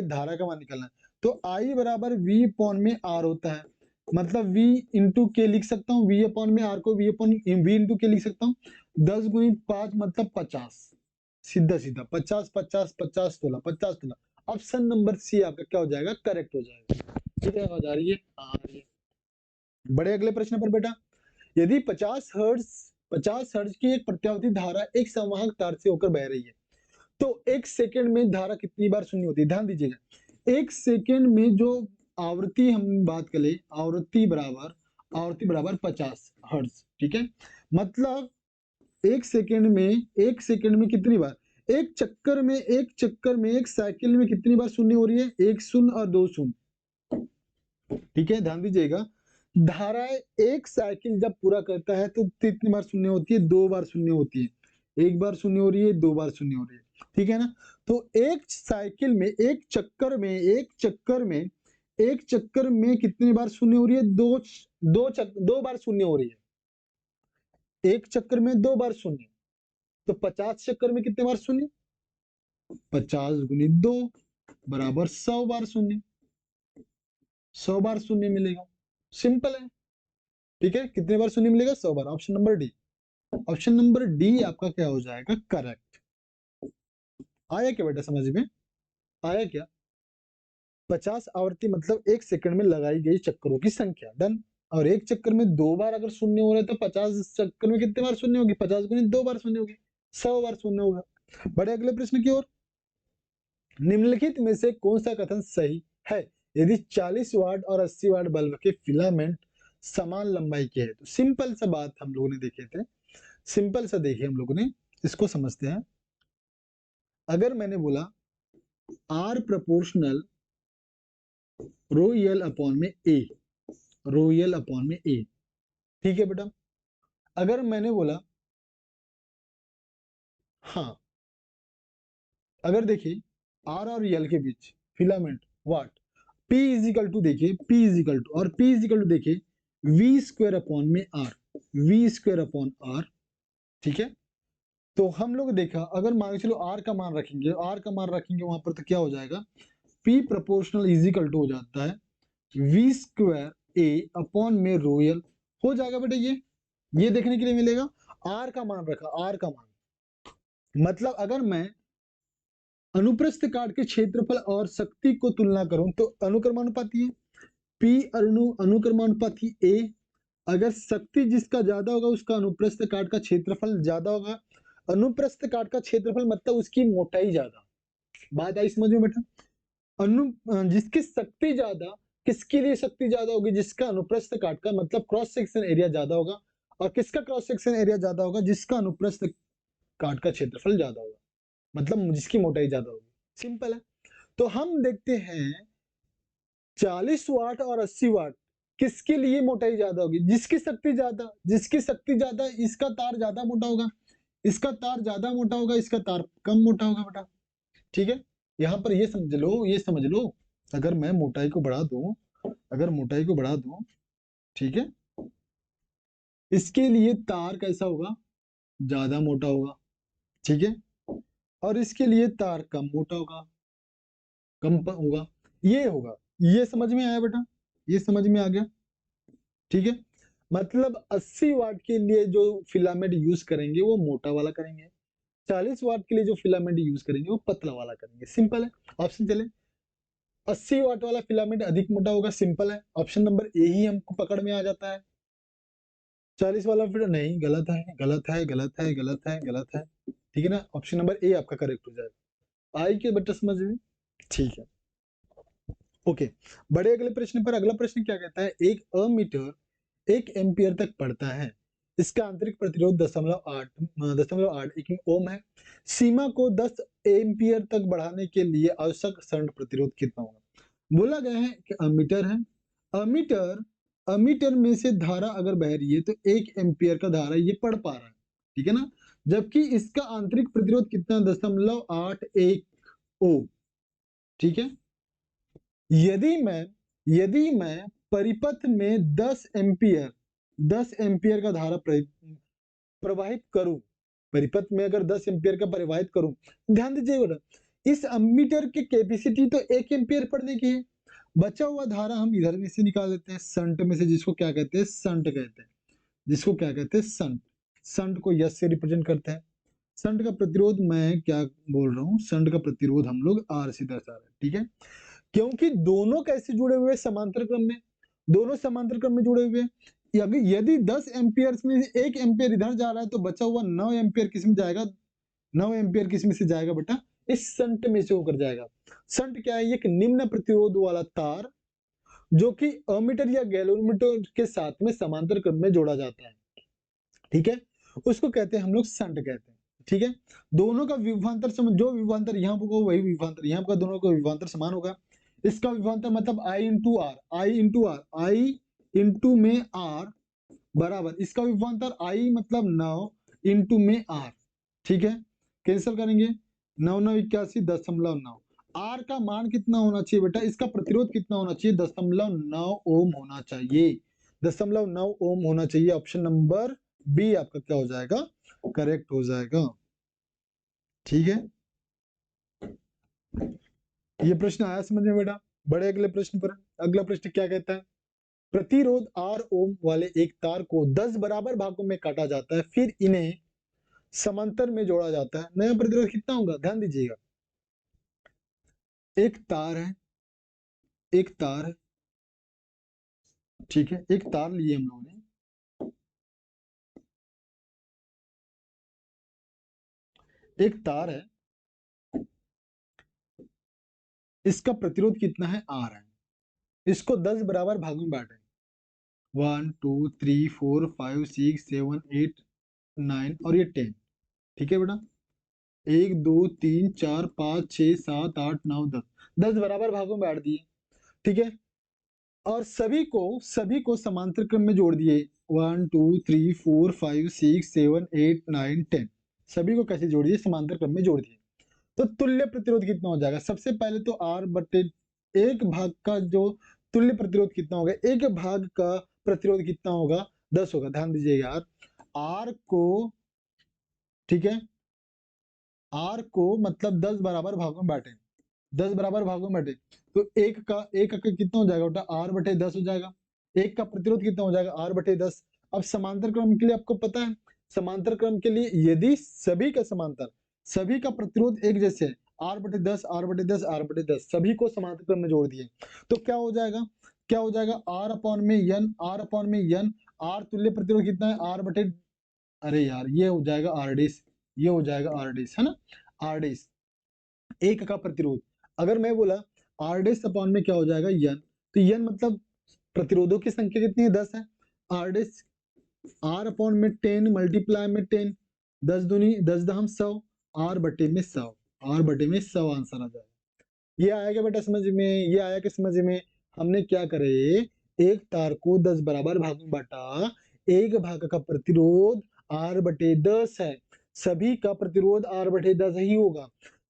धारा का मान निकालना है। तो I बराबर V अपॉन में R होता है, मतलब V इंटू के लिख सकता हूँ, V अपॉन में R को V इंटू के लिख सकता हूँ। 10 गुणित 5 मतलब 50, सीधा सीधा 50 50 50 तोला 50 तोला। ऑप्शन नंबर सी आपका क्या हो जाएगा, करेक्ट हो जाएगा। ठीक है, आ रही है। बड़े अगले प्रश्न पर बेटा, यदि 50 हर्ट्ज की एक प्रत्यावर्ती धारा एक संवाहक तार से होकर बह रही है, तो एक सेकंड में धारा कितनी बार शून्य होती है। ध्यान दीजिएगा, एक सेकंड में जो आवृत्ति हम बात करें, आवृत्ति बराबर 50 हर्ट्ज, ठीक है। मतलब एक सेकंड में कितनी बार, एक चक्कर में एक साइकिल में कितनी बार शून्य हो रही है, 1 शून्य और 2 शून्य। ठीक है, ध्यान दीजिएगा, धारा एक साइकिल जब पूरा करता है तो कितनी बार शून्य होती है, 2 बार शून्य होती है। 1 बार शून्य हो रही है, 2 बार शून्य हो रही है, ठीक है ना। तो एक साइकिल में एक चक्कर में कितनी बार शून्य हो रही है, दो बार शून्य हो रही है। एक चक्कर में 2 बार शून्य, तो 50 चक्कर में कितने बार शून्य, 50 गुणित 2 बराबर 100 बार शून्य, 100 बार शून्य मिलेगा। सिंपल है, ठीक है। कितने बार शून्य मिलेगा, 100 बार। Option number D, option number D आपका क्या हो जाएगा, करेक्ट। आया क्या बेटा, समझ में आया क्या। 50 आवर्ती मतलब एक सेकंड में लगाई गई चक्करों की संख्या, डन। और एक चक्कर में 2 बार अगर शून्य हो रहा है तो 50 चक्कर में कितने बार शून्य होगी, 50 गुणित 2 बार शून्य होगी, 100 बार शून्य होगा। बड़े अगले प्रश्न की ओर, निम्नलिखित में से कौन सा कथन सही है, यदि 40 वाट और 80 वाट बल्ब के फिलामेंट समान लंबाई के हैं। तो सिंपल सा बात हम लोगों ने देखे थे, सिंपल सा देखिए हम लोगों ने, इसको समझते हैं। अगर मैंने बोला R प्रोपोर्शनल रो यल अपॉन में ए, रो यल अपॉन में ए, ठीक है बेटा। अगर मैंने बोला, हाँ, अगर देखिए R और यल के बीच filament watt, P is equal to देखिए, P इजिकल टू, और P इजिकल टू देखिए V स्क्वायर अपॉन में R, V square upon R, ठीक है। तो हम लोग देखा, अगर मान के चलो R का मान रखेंगे, R का मान रखेंगे वहां पर, तो क्या हो जाएगा, P प्रोपोर्शनल इजिकल टू हो जाता है V स्क्वायर A अपॉन में रोयल, हो जाएगा बेटा। ये देखने के लिए मिलेगा, R का मान रखा, R का मान, मतलब अगर मैं अनुप्रस्थ काट के क्षेत्रफल और शक्ति को तुलना करूं तो अनुक्रमानुपाती है, P अनुक्रमानुपाती A, अगर शक्ति जिसका ज्यादा होगा उसका अनुप्रस्थ काट का क्षेत्रफल ज्यादा होगा। अनुप्रस्थ काट का क्षेत्रफल मतलब उसकी मोटाई ज्यादा, बात आई समझ में बेटा। जिसकी शक्ति ज्यादा, किसके लिए शक्ति ज्यादा होगी, जिसका अनुप्रस्थ काट का मतलब क्रॉस सेक्शन एरिया ज्यादा होगा। और किसका क्रॉस सेक्शन एरिया ज्यादा होगा, जिसका अनुप्रस्थ काट का क्षेत्रफल ज्यादा होगा, मतलब जिसकी मोटाई ज्यादा होगी। सिंपल है। तो हम देखते हैं 40 वाट और 80 वाट किसके लिए मोटाई ज्यादा होगी, जिसकी शक्ति ज्यादा, इसका तार ज्यादा मोटा होगा, इसका तार ज्यादा मोटा होगा, इसका तार कम मोटा होगा बेटा, ठीक है। यहाँ पर ये समझ लो, अगर मैं मोटाई को बढ़ा दूं, ठीक है, इसके लिए तार कैसा होगा, ज्यादा मोटा होगा, ठीक है। और इसके लिए तार कम मोटा होगा, होगा, ये होगा। ये समझ में आया बेटा, ये समझ में आ गया, ठीक है। मतलब 80 वाट के लिए जो फिलामेंट यूज करेंगे वो मोटा वाला करेंगे, 40 वाट के लिए जो फिलामेंट यूज करेंगे वो पतला वाला करेंगे। सिंपल है, ऑप्शन चले, 80 वाट वाला फिलामेंट अधिक मोटा होगा, सिंपल है, ऑप्शन नंबर ए ही हमको पकड़ में आ जाता है। 40 वाला फिर नहीं, गलत है, गलत है, गलत है, गलत है, गलत है, ठीक है ना। ऑप्शन नंबर ए आपका करेक्ट हो जाएगा। आई के बेटा समझ में, ठीक है, ओके। बड़े अगले प्रश्न पर, अगला प्रश्न क्या कहता है, एक अमीटर 1 एम्पियर तक पढ़ता है, इसका आंतरिक प्रतिरोध 0.8 ओम है। सीमा को 10 एम्पियर तक बढ़ाने के लिए आवश्यक शंट प्रतिरोध कितना होगा? बोला गया है कि अमीटर है, अमीटर में से धारा अगर बह रही है तो 1 एम्पियर का धारा ये पढ़ पा रहा है, ठीक है ना, जबकि इसका आंतरिक प्रतिरोध कितना 0.81 ओम, ठीक है। यदि मैं परिपथ में 10 एम्पियर का धारा प्रवाहित करूं, परिपथ में अगर 10 एम्पियर का प्रवाहित करूं, ध्यान दीजिएगा इस अमीटर की कैपेसिटी तो 1 एम्पियर पढ़ने की है, बचा हुआ धारा हम इधर में से निकाल देते हैं संट में से, जिसको क्या कहते हैं संट कहते हैं, जिसको क्या कहते हैं संट। संट को यस से रिप्रेजेंट करते हैं। संट का प्रतिरोध मैं क्या बोल रहा हूँ, संट का प्रतिरोध हम लोग आर से दर्शा रहे हैं, ठीक है, क्योंकि दोनों कैसे जुड़े हुए समांतर क्रम में, दोनों समांतर क्रम में जुड़े हुए हैं। यदि 10 एम्पियर में 1 एम्पियर इधर जा रहा है तो बचा हुआ 9 एम्पियर किस में जाएगा, 9 एम्पियर किस में से जाएगा बेटा, इस संट में से होकर जाएगा। संट क्या है, एक निम्न प्रतिरोध वाला तार जो कि अमीटर या गैलोमीटर के साथ में समांतर क्रम में जोड़ा जाता है, ठीक है, उसको कहते हैं हम लोग संट कहते हैं, ठीक है। दोनों का विभवांतर जो विभवांतर यहाँ होगा वही विभवांतर यहाँ का, दोनों का विभवांतर समान होगा। इसका विभवांतर मतलब आई इंटू में आर बराबर, इसका विभवांतर आई मतलब 9 इंटू में आर, ठीक है, कैंसिल करेंगे 9 9 81 0.9। आर का मान कितना होना चाहिए बेटा, इसका प्रतिरोध कितना होना चाहिए 0.9 ओम होना चाहिए, 0.9 ओम होना चाहिए। ऑप्शन नंबर बी आपका क्या हो जाएगा, करेक्ट हो जाएगा, ठीक है। ये प्रश्न आया समझ में बेटा। बड़े अगले प्रश्न पर, अगला प्रश्न क्या कहता है, प्रतिरोध R ओम वाले एक तार को 10 बराबर भागों में काटा जाता है, फिर इन्हें समांतर में जोड़ा जाता है, नया प्रतिरोध कितना होगा, ध्यान दीजिएगा। एक तार है, ठीक है, एक तार लिए हम लोगों ने, एक तार है, इसका प्रतिरोध कितना है R है, इसको 10 बराबर भागों में बांटे, 1 2 3 4 5 6 7 8 9 और ये 10, ठीक है बेटा, 1 2 3 4 5 6 7 8 9 10, 10 बराबर भागों में बांट दिए, ठीक है, और सभी को समांतर क्रम में जोड़ दिए, 1 2 3 4 5 6 7 8 9 10, सभी को कैसे जोड़ दिए, समांतर क्रम में जोड़ दिए। तो तुल्य प्रतिरोध कितना हो जाएगा, सबसे पहले तो R बटे एक भाग का जो तुल्य प्रतिरोध कितना होगा, एक भाग का प्रतिरोध कितना होगा 10 होगा, ध्यान दीजिएगा यार, R को, ठीक है, R को मतलब 10 बराबर भागों में बांटे, 10 बराबर भागों में बांटे, तो एक का कितना हो जाएगा बेटा, R बटे 10 हो जाएगा, एक का प्रतिरोध कितना हो जाएगा R बटे 10। अब समांतर क्रम के लिए आपको पता है, समांतर क्रम के लिए यदि सभी का प्रतिरोध एक जैसे है, R बटे 10 R बटे 10 R बटे 10, सभी को समांतर क्रम में जोड़ दिए, तो क्या हो जाएगा, R अपॉन में n, R तुल्य प्रतिरोध कितना है R बटे, अरे यार ये हो जाएगा R डिस, ये हो जाएगा R डिस, है ना, R डिस एक का प्रतिरोध, अगर मैं बोला R डिस अपॉन में क्या हो जाएगा n, तो n मतलब प्रतिरोधों की संख्या कितनी है 10 है, R डिस R अपॉन में 10 मल्टीप्लाई में 10, 10 दूनी 10 दहम 100, R बटे में 100, R बटे में 100 आंसर आ जाएगा। ये आया क्या बेटा समझ में, ये आया क्या समझ में, हमने क्या करे, एक तार को 10 बराबर भागों में बांटा, एक भाग का प्रतिरोध R बटे 10 है, सभी का प्रतिरोध R बटे 10 ही होगा,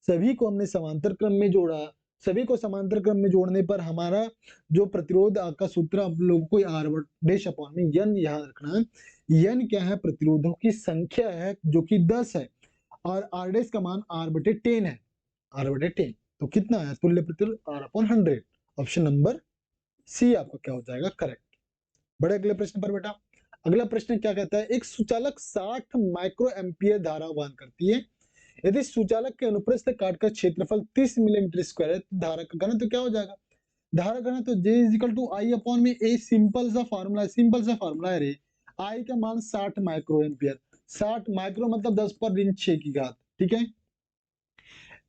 सभी को हमने समांतर क्रम में जोड़ा, सभी को समांतर क्रम में जोड़ने पर हमारा जो प्रतिरोध का सूत्र आप लोगों को R डैश अपॉन में n याद रखना है, n क्या है, प्रतिरोधों की संख्या है जो कि 10 है, और R डैश का मान R बटे 10 है, R बटे 10, तो कितना है तुल्य प्रतिरोध R upon 100, option number C आपका क्या हो जाएगा करेक्ट। बड़े अगले प्रश्न पर बेटा, अगला प्रश्न क्या कहता है, एक सुचालक 60 माइक्रो एम्पियर धारा वहन करती है, यदि सुचालक के अनुप्रस्थ काट का क्षेत्रफल 30 मिलीमीटर स्क्वायर है, तो धारा का घनत्व क्या हो जाएगा, धारा का घनत्व J is equal to I upon में ए, सिंपल सा फार्मूला है रे, आई का मान 60 माइक्रो एम्पियर, 60 माइक्रो मतलब 10 पर ऋण 6 की घात, ठीक है,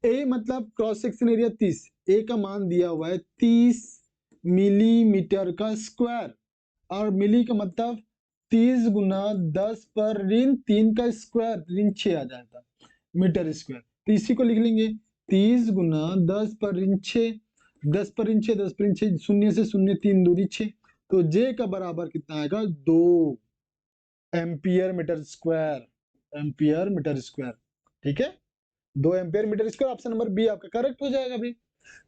ए मतलब क्रॉस सेक्शन एरिया 30, ए का मान दिया हुआ है 30 मिलीमीटर का स्क्वायर, और मिली का मतलब 30 गुना 10 पर ऋण 3 का स्क्वायर, ऋण 6 आ जाता मीटर स्क्वायर। तो इसी को लिख लेंगे 30 गुना 10 पर ऋण 6, 10 पर ऋण 6, 10 पर ऋण 6, शून्य से शून्य, 3 दूनी 6। तो जे का बराबर कितना आएगा, 2 ampere metre square, ampere metre square. ठीक है, 2 ampere metre square, option number B आपका करेक्ट हो जाएगा भाई।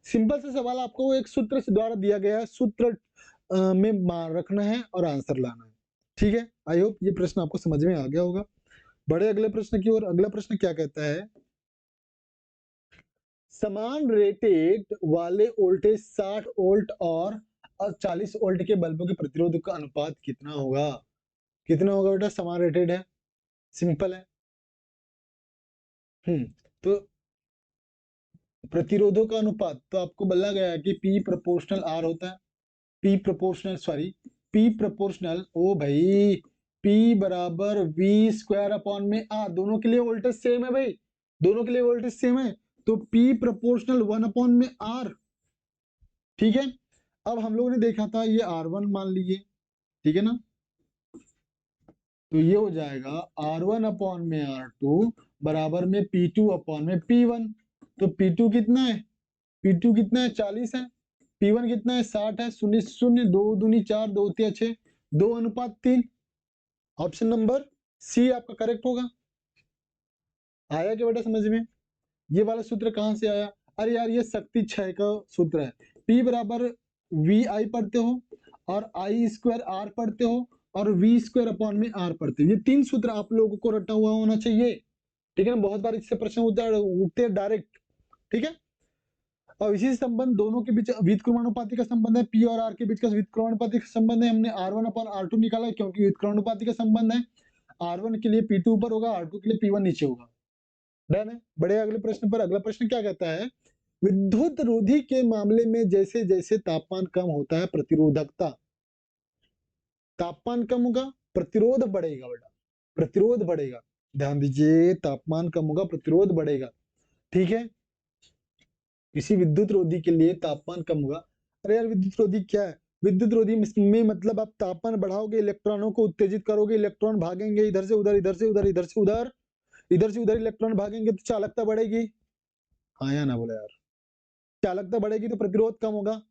सिंपल सा सवाल, आपको एक सूत्र से द्वारा दिया गया है, सूत्र में मान रखना है और आंसर लाना है। ठीक है, आई होप ये प्रश्न आपको समझ में आ गया होगा। बड़े अगले प्रश्न की ओर। अगला प्रश्न क्या कहता है, समान रेटेड वाले वोल्टेज 60 वोल्ट और 40 वोल्ट के बल्बों के प्रतिरोध का अनुपात कितना होगा? कितना होगा बेटा? समान रेटेड है, सिंपल है। तो प्रतिरोधों का अनुपात तो आपको बोला गया है कि P प्रोपोर्शनल R होता है, P प्रोपोर्शनल, ओ भाई, P बराबर V स्क्वायर अपॉन में R, दोनों के लिए वोल्टेज सेम है भाई, दोनों के लिए वोल्टेज सेम है, तो P प्रोपोर्शनल 1 अपॉन में R। ठीक है, अब हम लोगों ने देखा था ये R1 मान लीजिए, ठीक है ना, तो ये हो जाएगा R1 अपॉन में R2 बराबर में P2 अपॉन में P1। तो P2 कितना है, P2 कितना है, 40 है, P1 कितना है, 60 है, शून्य शून्य, 2 दूनी 4, 2 तिया 6, 2:3। ऑप्शन नंबर सी आपका करेक्ट होगा। आया क्या बेटा समझ में? ये वाला सूत्र कहां से आया? अरे यार ये शक्ति 6 का सूत्र है। P बराबर वी आई पढ़ते हो और आई स्क्वायर आर पढ़ते हो और वी स्क्वायर अपॉन में आर पढ़ते हो। ये 3 सूत्र आप लोगों को रटा हुआ होना चाहिए। ठीक है ना, बहुत बार इससे प्रश्न उठते हैं डायरेक्ट। ठीक है, और इसी संबंध दोनों के बीच व्युत्क्रमानुपाती का संबंध है, P और R के बीच का व्युत्क्रमानुपाती का संबंध है। हमने R1 अपॉन R2 निकाला क्योंकि व्युत्क्रमानुपाती का संबंध है। R1 के लिए P2 ऊपर होगा, R2 के लिए P1 नीचे होगा। डन है। बड़े अगले प्रश्न पर। अगला प्रश्न क्या कहता है, विद्युत रोधी के मामले में जैसे जैसे तापमान कम होता है प्रतिरोधकता, तापमान कम होगा प्रतिरोध बढ़ेगा बेटा, प्रतिरोध बढ़ेगा। ध्यान दीजिए, तापमान कम होगा प्रतिरोध बढ़ेगा। ठीक है, किसी विद्युत रोधी के लिए तापमान कम होगा। अरे यार विद्युत रोधी क्या है? विद्युत रोधी में मतलब आप तापमान बढ़ाओगे, इलेक्ट्रॉनों को उत्तेजित करोगे, इलेक्ट्रॉन भागेंगे इधर से उधर, इधर से उधर, इधर से उधर, इधर से उधर इलेक्ट्रॉन भागेंगे तो चालकता बढ़ेगी। हाँ या ना बोले यार, चालकता बढ़ेगी तो प्रतिरोध कम होगा।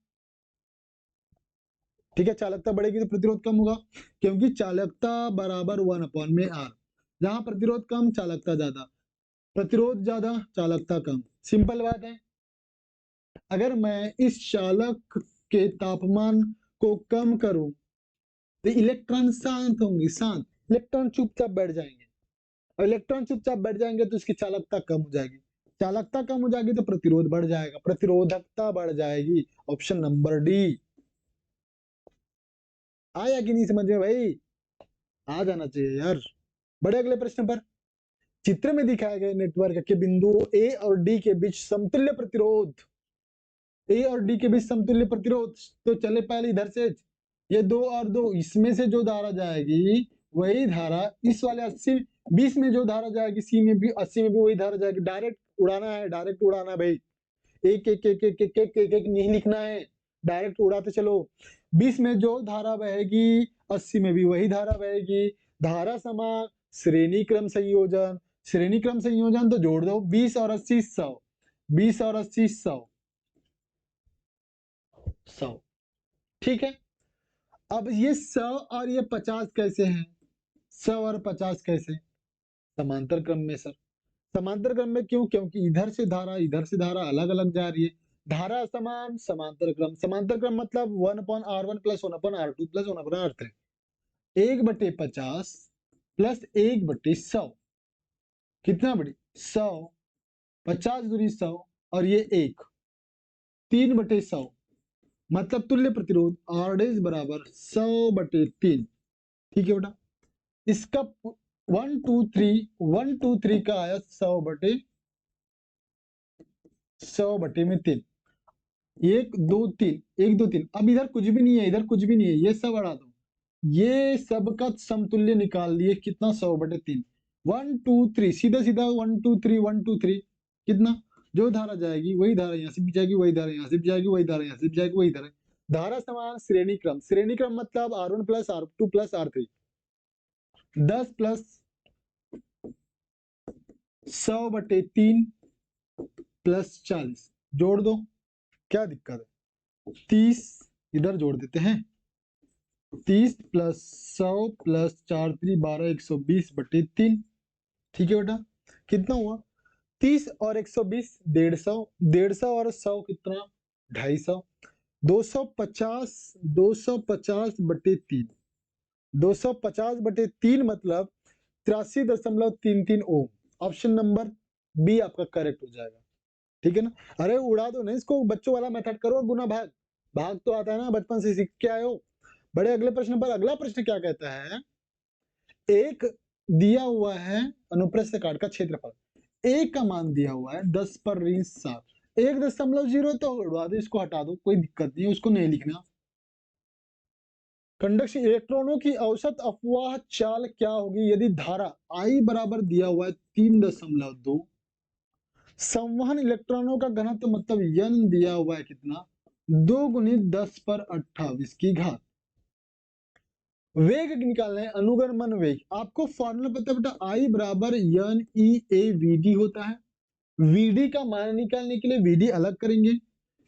ठीक है, चालकता बढ़ेगी तो प्रतिरोध कम होगा, क्योंकि चालकता बराबर 1 अपॉन में R। जहां प्रतिरोध कम चालकता ज्यादा, प्रतिरोध ज्यादा चालकता कम, सिंपल बात है। अगर मैं इस चालक के तापमान को कम करूं तो इलेक्ट्रॉन शांत होंगे, शांत, इलेक्ट्रॉन चुपचाप बैठ जाएंगे, और इलेक्ट्रॉन चुपचाप बैठ जाएंगे तो इसकी चालकता कम हो जाएगी, चालकता कम हो जाएगी तो प्रतिरोध बढ़ जाएगा, प्रतिरोधकता बढ़ जाएगी। Option number D. आया कि नहीं समझ में भाई? आ जाना चाहिए यार। बड़े अगले प्रश्न पर। चित्र में दिखाए गए नेटवर्क के बिंदुओं ए और डी के बीच समतुल्य प्रतिरोध, ए और डी के बीच समतुल्य प्रतिरोध, तो चले पहले इधर से, ये 2 और 2, इसमें से जो धारा जाएगी वही धारा इस वाले 80 20 में जो धारा जाएगी, सी में भी 80 में भी वही धारा जाएगी। डायरेक्ट उड़ाना है, डायरेक्ट उड़ाना है भाई, एक एक एक एक एक एक एक एक नहीं लिखना है, डायरेक्ट उड़ाते चलो। 20 में जो धारा बहेगी 80 में भी वही धारा बहेगी। धारा समान, श्रेणी क्रम संयोजन, श्रेणी क्रम संयोजन तो जोड़ दो, 20 और 80 100, 20 और 80 100, 100। ठीक है, अब ये 100 और ये 50 कैसे हैं? 100 और 50 कैसे? समांतर क्रम में सर। समांतर क्रम में क्यों? क्योंकि इधर से धारा इधर से धारा अलग अलग जा रही है। धारा समान, समांतर क्रम, समांतर क्रम मतलब 1/R1 plus 1/R2 plus 1/R3, 1/50 plus 1/100, कितना बड़ी? 100, 50 दूनी 100 और ये 1, 3/100, मतलब तुल्य प्रतिरोध R डैश बराबर 100/3। ठीक है बेटा, इसका 1 2 3 का आया 100/3, 1 2 3, 1 2 3। अब इधर कुछ भी नहीं है, इधर कुछ भी नहीं है, ये सब हटा दो, ये सब का समतुल्य निकाल लिए, कितना? 100/3, 1 2 3, सीधा सीधा 1 2 3 1 2 3, कितना? जो धारा जाएगी वही धारा यहाँ से भी जाएगी, वही धारा यहाँ से भी जाएगी, वही धारा यहाँ से भी जाएगी, वही धारा। धारा समान, श्रेणी क्रम, श्रेणी क्रम मतलब R1 plus R2 plus R3, 10 plus 100/3 plus 40 जोड़ दो, क्या दिक्कत है? 30 इधर जोड़ देते हैं, 30 प्लस 100 प्लस 4 3 12 120/3। ठीक है बेटा, कितना हुआ? 30 और 120 150, 150 और 100 कितना? 250, 250 250/3, 250/3 मतलब 83.33 ओम। ऑप्शन नंबर बी आपका करेक्ट हो जाएगा। ठीक है ना? अरे उड़ा दो नहीं इसको, बच्चों वाला मेथड करो, गुना भाग। भाग तो आता है ना, बचपन से सीख के आए हो। बड़े अगले प्रश्न पर, अगला प्रश्न क्या कहता है? एक दिया हुआ है अनुप्रस्थ काट का क्षेत्रफल, एक का मान दिया हुआ है 10 पर ऋण 7, 1.0 तो उड़वा दो, इसको हटा दो, कोई दिक्कत नहीं है, उसको नहीं लिखना। कंडक्शन इलेक्ट्रॉनों की औसत अफवाह चाल क्या होगी यदि धारा I बराबर दिया हुआ है 3.2, संवहन इलेक्ट्रॉनों का घनत्व मतलब n दिया हुआ है कितना? 2 × 10⁻28 की घात। वेग निकालना है, अनुगमन वेग। आपको फॉर्मूला पता है बेटा, I बराबर n e a v d होता है। vd का मान निकालने के लिए vd अलग करेंगे,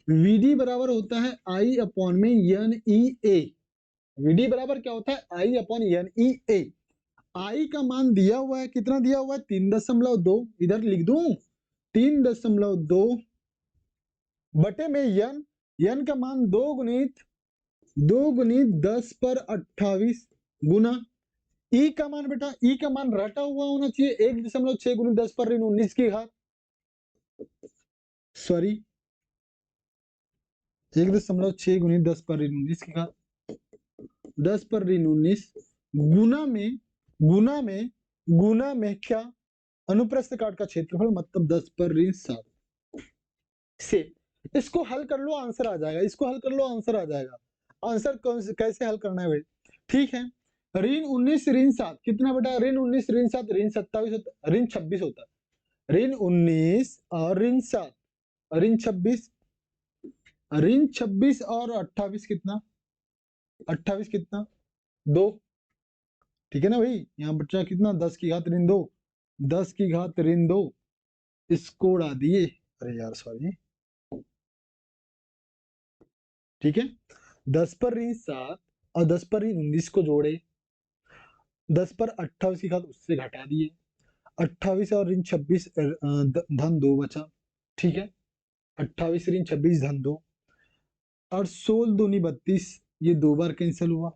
vd बराबर होता है I अपॉन में n e a। vd बराबर क्या होता है? I upon n e a। I का मान दिया हुआ है, कितना दिया हुआ है? 3.2, इधर लिख दूं 3.2 बटे में n का मान 2 × 10⁻28 गुना ई का मान बेटा, ई का मान रटा हुआ होना चाहिए 1.6 × 10⁻19 की घात, सॉरी 1.6 × 10⁻19 की घात, 10⁻19 गुना में क्या? अनुप्रस्थ काट का क्षेत्रफल मतलब 10⁻7 से। इसको हल कर लो, आंसर आ जाएगा। इसको हल कर लो, आंसर आ जाएगा। आंसर कैसे हल करना है भाई? ठीक है, ऋण 19 ऋण 7 कितना बेटा? ऋण 19 ऋण 7 ऋण 27 होता, ऋण 26 होता है। ऋण 19 और ऋण 7, ऋण 26, ऋण 26 और 28 कितना? 28 कितना? 2। ठीक है ना भाई? यहाँ बच्चा कितना? 10 की घात ऋण 2, 10 की घात ऋण 2, इसको उड़ा दिए। अरे यार सॉरी, ठीक है, 10 पर ऋण 7 और 10 पर ऋण 19 को जोड़े, 10 पर 28 की घात उससे घटा दिए, 28 और ऋण 26 धन 2 बचा। ठीक है, 28 ऋण 26 धन 2 और 16 दूनी 32, ये 2 बार कैंसिल हुआ,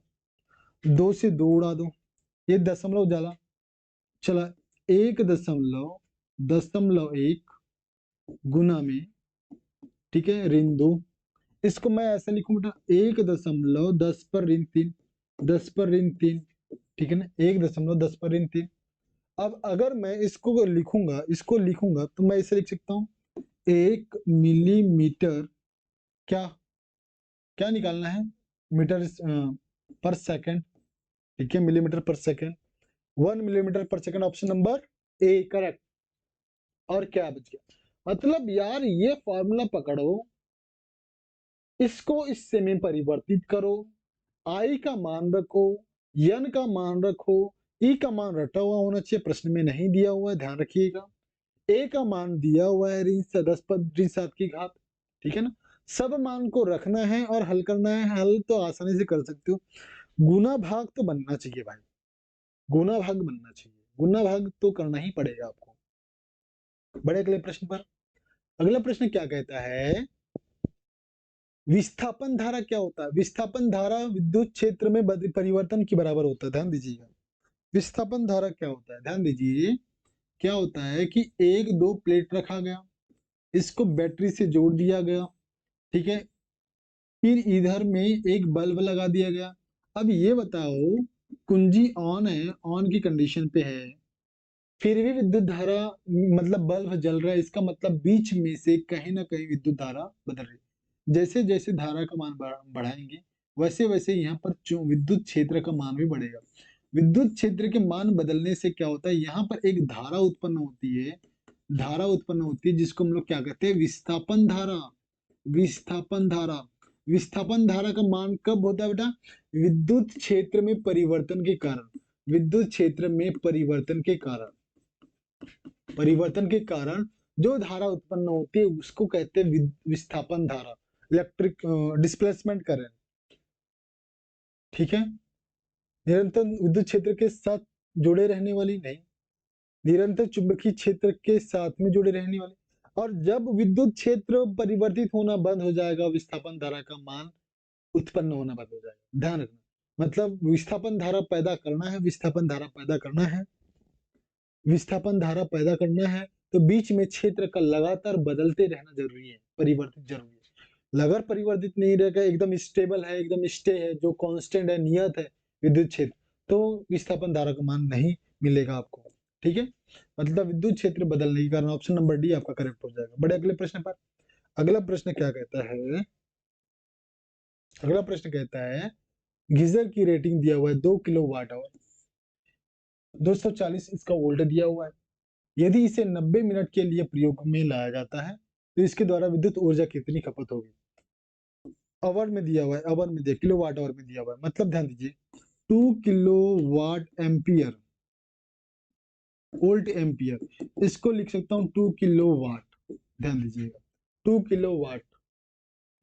2 से 2 उड़ा दो, ये दशमलव जाला चला 1.1 गुना में, ठीक है, ऋण 2। इसको मैं ऐसे लिखूं बेटा 1.10 पर ऋण 3, 10 पर ऋण 3, ठीक है ना, 1.10 पर ऋण 3। अब अगर मैं इसको लिखूंगा तो मैं इसे लिख सकता हूँ 1 मिलीमीटर, क्या क्या निकालना है? मीटर पर सेकंड, ठीक है, मिलीमीटर पर सेकंड, 1 मिलीमीटर पर second, option number A correct. और क्या बच गया? मतलब यार ये फॉर्मूला पकड़ो, इसको इससे में परिवर्तित करो, आई का मान रखो, n का मान रखो, ई का मान रटा हुआ होना चाहिए, प्रश्न में नहीं दिया हुआ है, ध्यान रखिएगा। ए का मान दिया हुआ है ऋण 10 पर ऋण 7 की घात, ठीक है ना। सब मान को रखना है और हल करना है, हल तो आसानी से कर सकते हो। गुना भाग तो बनना चाहिए भाई, गुना भाग बनना चाहिए, गुना भाग तो करना ही पड़ेगा आपको। बड़े अगले प्रश्न पर, अगला प्रश्न क्या कहता है? विस्थापन धारा क्या होता है? विस्थापन धारा विद्युत क्षेत्र में परिवर्तन के बराबर होता है, ध्यान दीजिएगा। विस्थापन धारा क्या होता है? ध्यान दीजिए, क्या होता है कि एक दो प्लेट रखा गया, इसको बैटरी से जोड़ दिया गया, ठीक है, फिर इधर में एक बल्ब लगा दिया गया। अब ये बताओ, कुंजी ऑन है, ऑन की कंडीशन पे है, फिर भी विद्युत धारा मतलब बल्ब जल रहा है, इसका मतलब बीच में से कहीं ना कहीं विद्युत धारा बदल रही है। जैसे जैसे धारा का मान बढ़ाएंगे वैसे वैसे यहाँ पर विद्युत क्षेत्र का मान भी बढ़ेगा। विद्युत क्षेत्र के मान बदलने से क्या होता है? यहाँ पर एक धारा उत्पन्न होती है, धारा उत्पन्न होती है जिसको हम लोग क्या कहते हैं? विस्थापन धारा। विस्थापन धारा, विस्थापन धारा का मान कब होता है बेटा? विद्युत क्षेत्र में परिवर्तन के कारण। विद्युत क्षेत्र में परिवर्तन के कारण जो धारा उत्पन्न होती है उसको कहते हैं विस्थापन धारा, इलेक्ट्रिक डिस्प्लेसमेंट करंट। ठीक है, निरंतर विद्युत क्षेत्र के साथ जुड़े रहने वाली नहीं, निरंतर चुंबकीय क्षेत्र के साथ में जुड़े रहने वाली। और जब विद्युत क्षेत्र परिवर्तित होना बंद हो जाएगा, विस्थापन धारा का मान उत्पन्न होना बंद हो जाएगा। ध्यान रखना, मतलब विस्थापन धारा पैदा करना है, विस्थापन धारा पैदा करना है, विस्थापन धारा पैदा करना है, तो बीच में क्षेत्र का लगातार बदलते रहना जरूरी है, परिवर्तित जरूरी है। अगर परिवर्तित नहीं रहेगा, एकदम स्टेबल है, एकदम स्टे है, जो कांस्टेंट है, नियत है विद्युत क्षेत्र, तो विस्थापन धारा का मान नहीं मिलेगा आपको। ठीक है, मतलब विद्युत क्षेत्र बदलने के कारण ऑप्शन नंबर डी आपका करेक्ट हो जाएगा। बड़े अगले प्रश्न पर, अगला प्रश्न क्या कहता है, अगला प्रश्न कहता है गीजर की रेटिंग दिया हुआ है 2 किलो वाट आवर, 240 इसका वोल्ट दिया हुआ है। यदि इसे 90 मिनट के लिए प्रयोग में लाया जाता है तो इसके द्वारा विद्युत ऊर्जा कितनी खपत होगी। आवर में दिया हुआ है, आवर में दिया, किलो वाट आवर में दिया हुआ है, मतलब ध्यान दीजिए 2 kilowatt ampere, volt ampere, इसको लिख सकता हूँ 2 किलो वाट। ध्यान दीजिएगा 2 किलो वाट,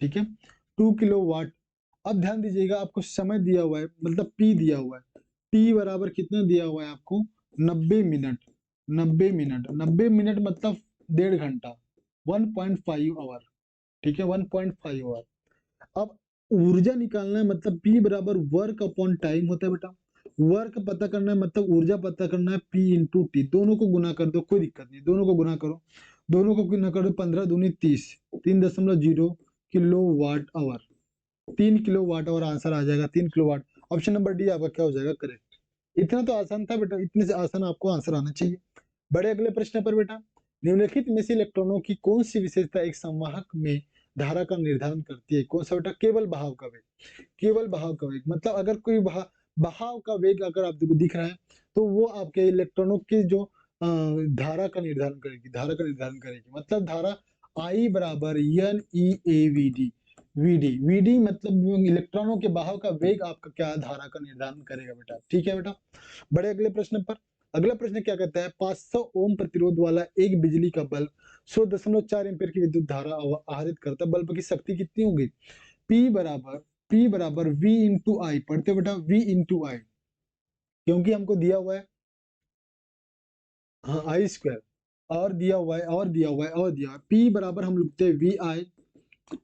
ठीक है, 2 किलो वाट। अब ध्यान दीजिएगा आपको समय दिया हुआ है, मतलब पी दिया हुआ है, टी बराबर कितना दिया हुआ है आपको 90 मिनट, 90 मिनट, 90 मिनट मतलब 1.5 घंटा, 1.5 आवर। ठीक है, 1.5 आवर। अब ऊर्जा निकालना है, मतलब पी बराबर वर्क अपॉन टाइम होता है बेटा। वर्क पता करना है मतलब ऊर्जा पता करना है, पी इंटू टी, दोनों को गुना कर दो, कोई दिक्कत नहीं, दोनों को गुना करो, दोनों को गुना करो, 15 दूनी 30, 3.0 kilo watt hour, 3 kilo watt hour answer आ जाएगा, 3 kilo watt. Option number D आपका क्या हो जाएगा, करेक्ट। इतना तो आसान था बेटा, इतने से आसान आपको आंसर आना चाहिए। बड़े अगले प्रश्न पर बेटा, निम्नलिखित में से इलेक्ट्रॉनों की कौन सी विशेषता एक संवाहक में धारा का निर्धारण करती है। कौन सा बेटा, केवल बहाव का वेग, केवल बहाव का वेग, मतलब अगर कोई बहाव का वेग अगर आपको दिख रहा है तो वो आपके इलेक्ट्रॉनों की जो धारा का निर्धारण करेगी, धारा का निर्धारण करेगी, मतलब धारा I बराबर N E A V D, VD मतलब इलेक्ट्रॉनों के बहाव का वेग आपका क्या धारा का निर्धारण करेगा बेटा। ठीक है बेटा, बड़े अगले प्रश्न पर, अगला प्रश्न क्या कहता है, 500 ओम प्रतिरोध वाला एक बिजली का बल्ब 100.4 एम्पीयर की विद्युत धारा आहरित करता है, बल्ब की शक्ति कितनी होगी। P बराबर V इंटू आई, पढ़ते बेटा V इंटू आई, क्योंकि हमको दिया हुआ है हाँ आई स्क्वायर, और दिया हुआ है, और दिया हुआ है, और दिया हुआ है। P बराबर हम लिखते हैं वी आई,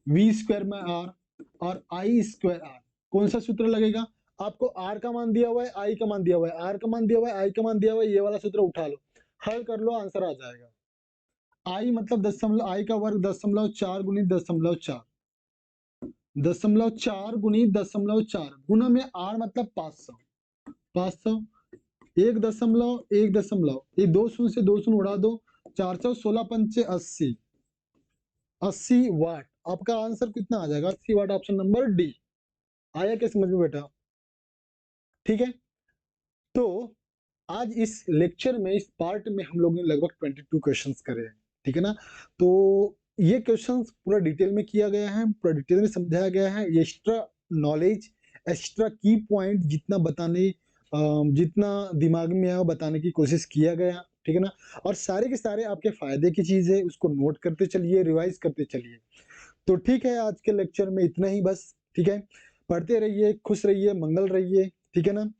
वी स्क्वायर में आर, और आई स्क्वायर आर। कौन सा सूत्र लगेगा, आपको आर का मान दिया हुआ है, आई का मान दिया हुआ है, आर का मान दिया हुआ है, आई का मान दिया हुआ है, ये वाला सूत्र उठा लो, हल कर लो, आंसर आ जाएगा। आई मतलब दशमलव, आई का वर्ग 0.4 गुनी 0.4, 0.4 गुनी 0.4 गुना में आर मतलब 500, 500, 1.1, ये 2 शून्य से 2 शून्य उड़ा दो, 416 पंचे 80, 80 वाट आपका आंसर कितना आ जाएगा, 80 वाट, ऑप्शन नंबर डी। आया क्या समझ में बेटा। ठीक है, तो आज इस लेक्चर में, इस पार्ट में हम लोग ने लगभग 22 क्वेश्चंस करे हैं। ठीक है ना, तो ये क्वेश्चंस पूरा डिटेल में किया गया है, पूरा डिटेल में समझाया गया है, ये एक्स्ट्रा नॉलेज, एक्स्ट्रा की पॉइंट जितना बताने जितना दिमाग में आया बताने की कोशिश किया गया। ठीक है ना, और सारे के सारे आपके फायदे की चीज है, उसको नोट करते चलिए, रिवाइज करते चलिए। तो ठीक है, आज के लेक्चर में इतना ही बस। ठीक है, पढ़ते रहिए, खुश रहिए, मंगल रहिए। ठीक है ना,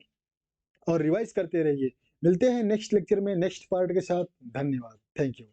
और रिवाइज करते रहिए। मिलते हैं नेक्स्ट लेक्चर में नेक्स्ट पार्ट के साथ। धन्यवाद, थैंक यू।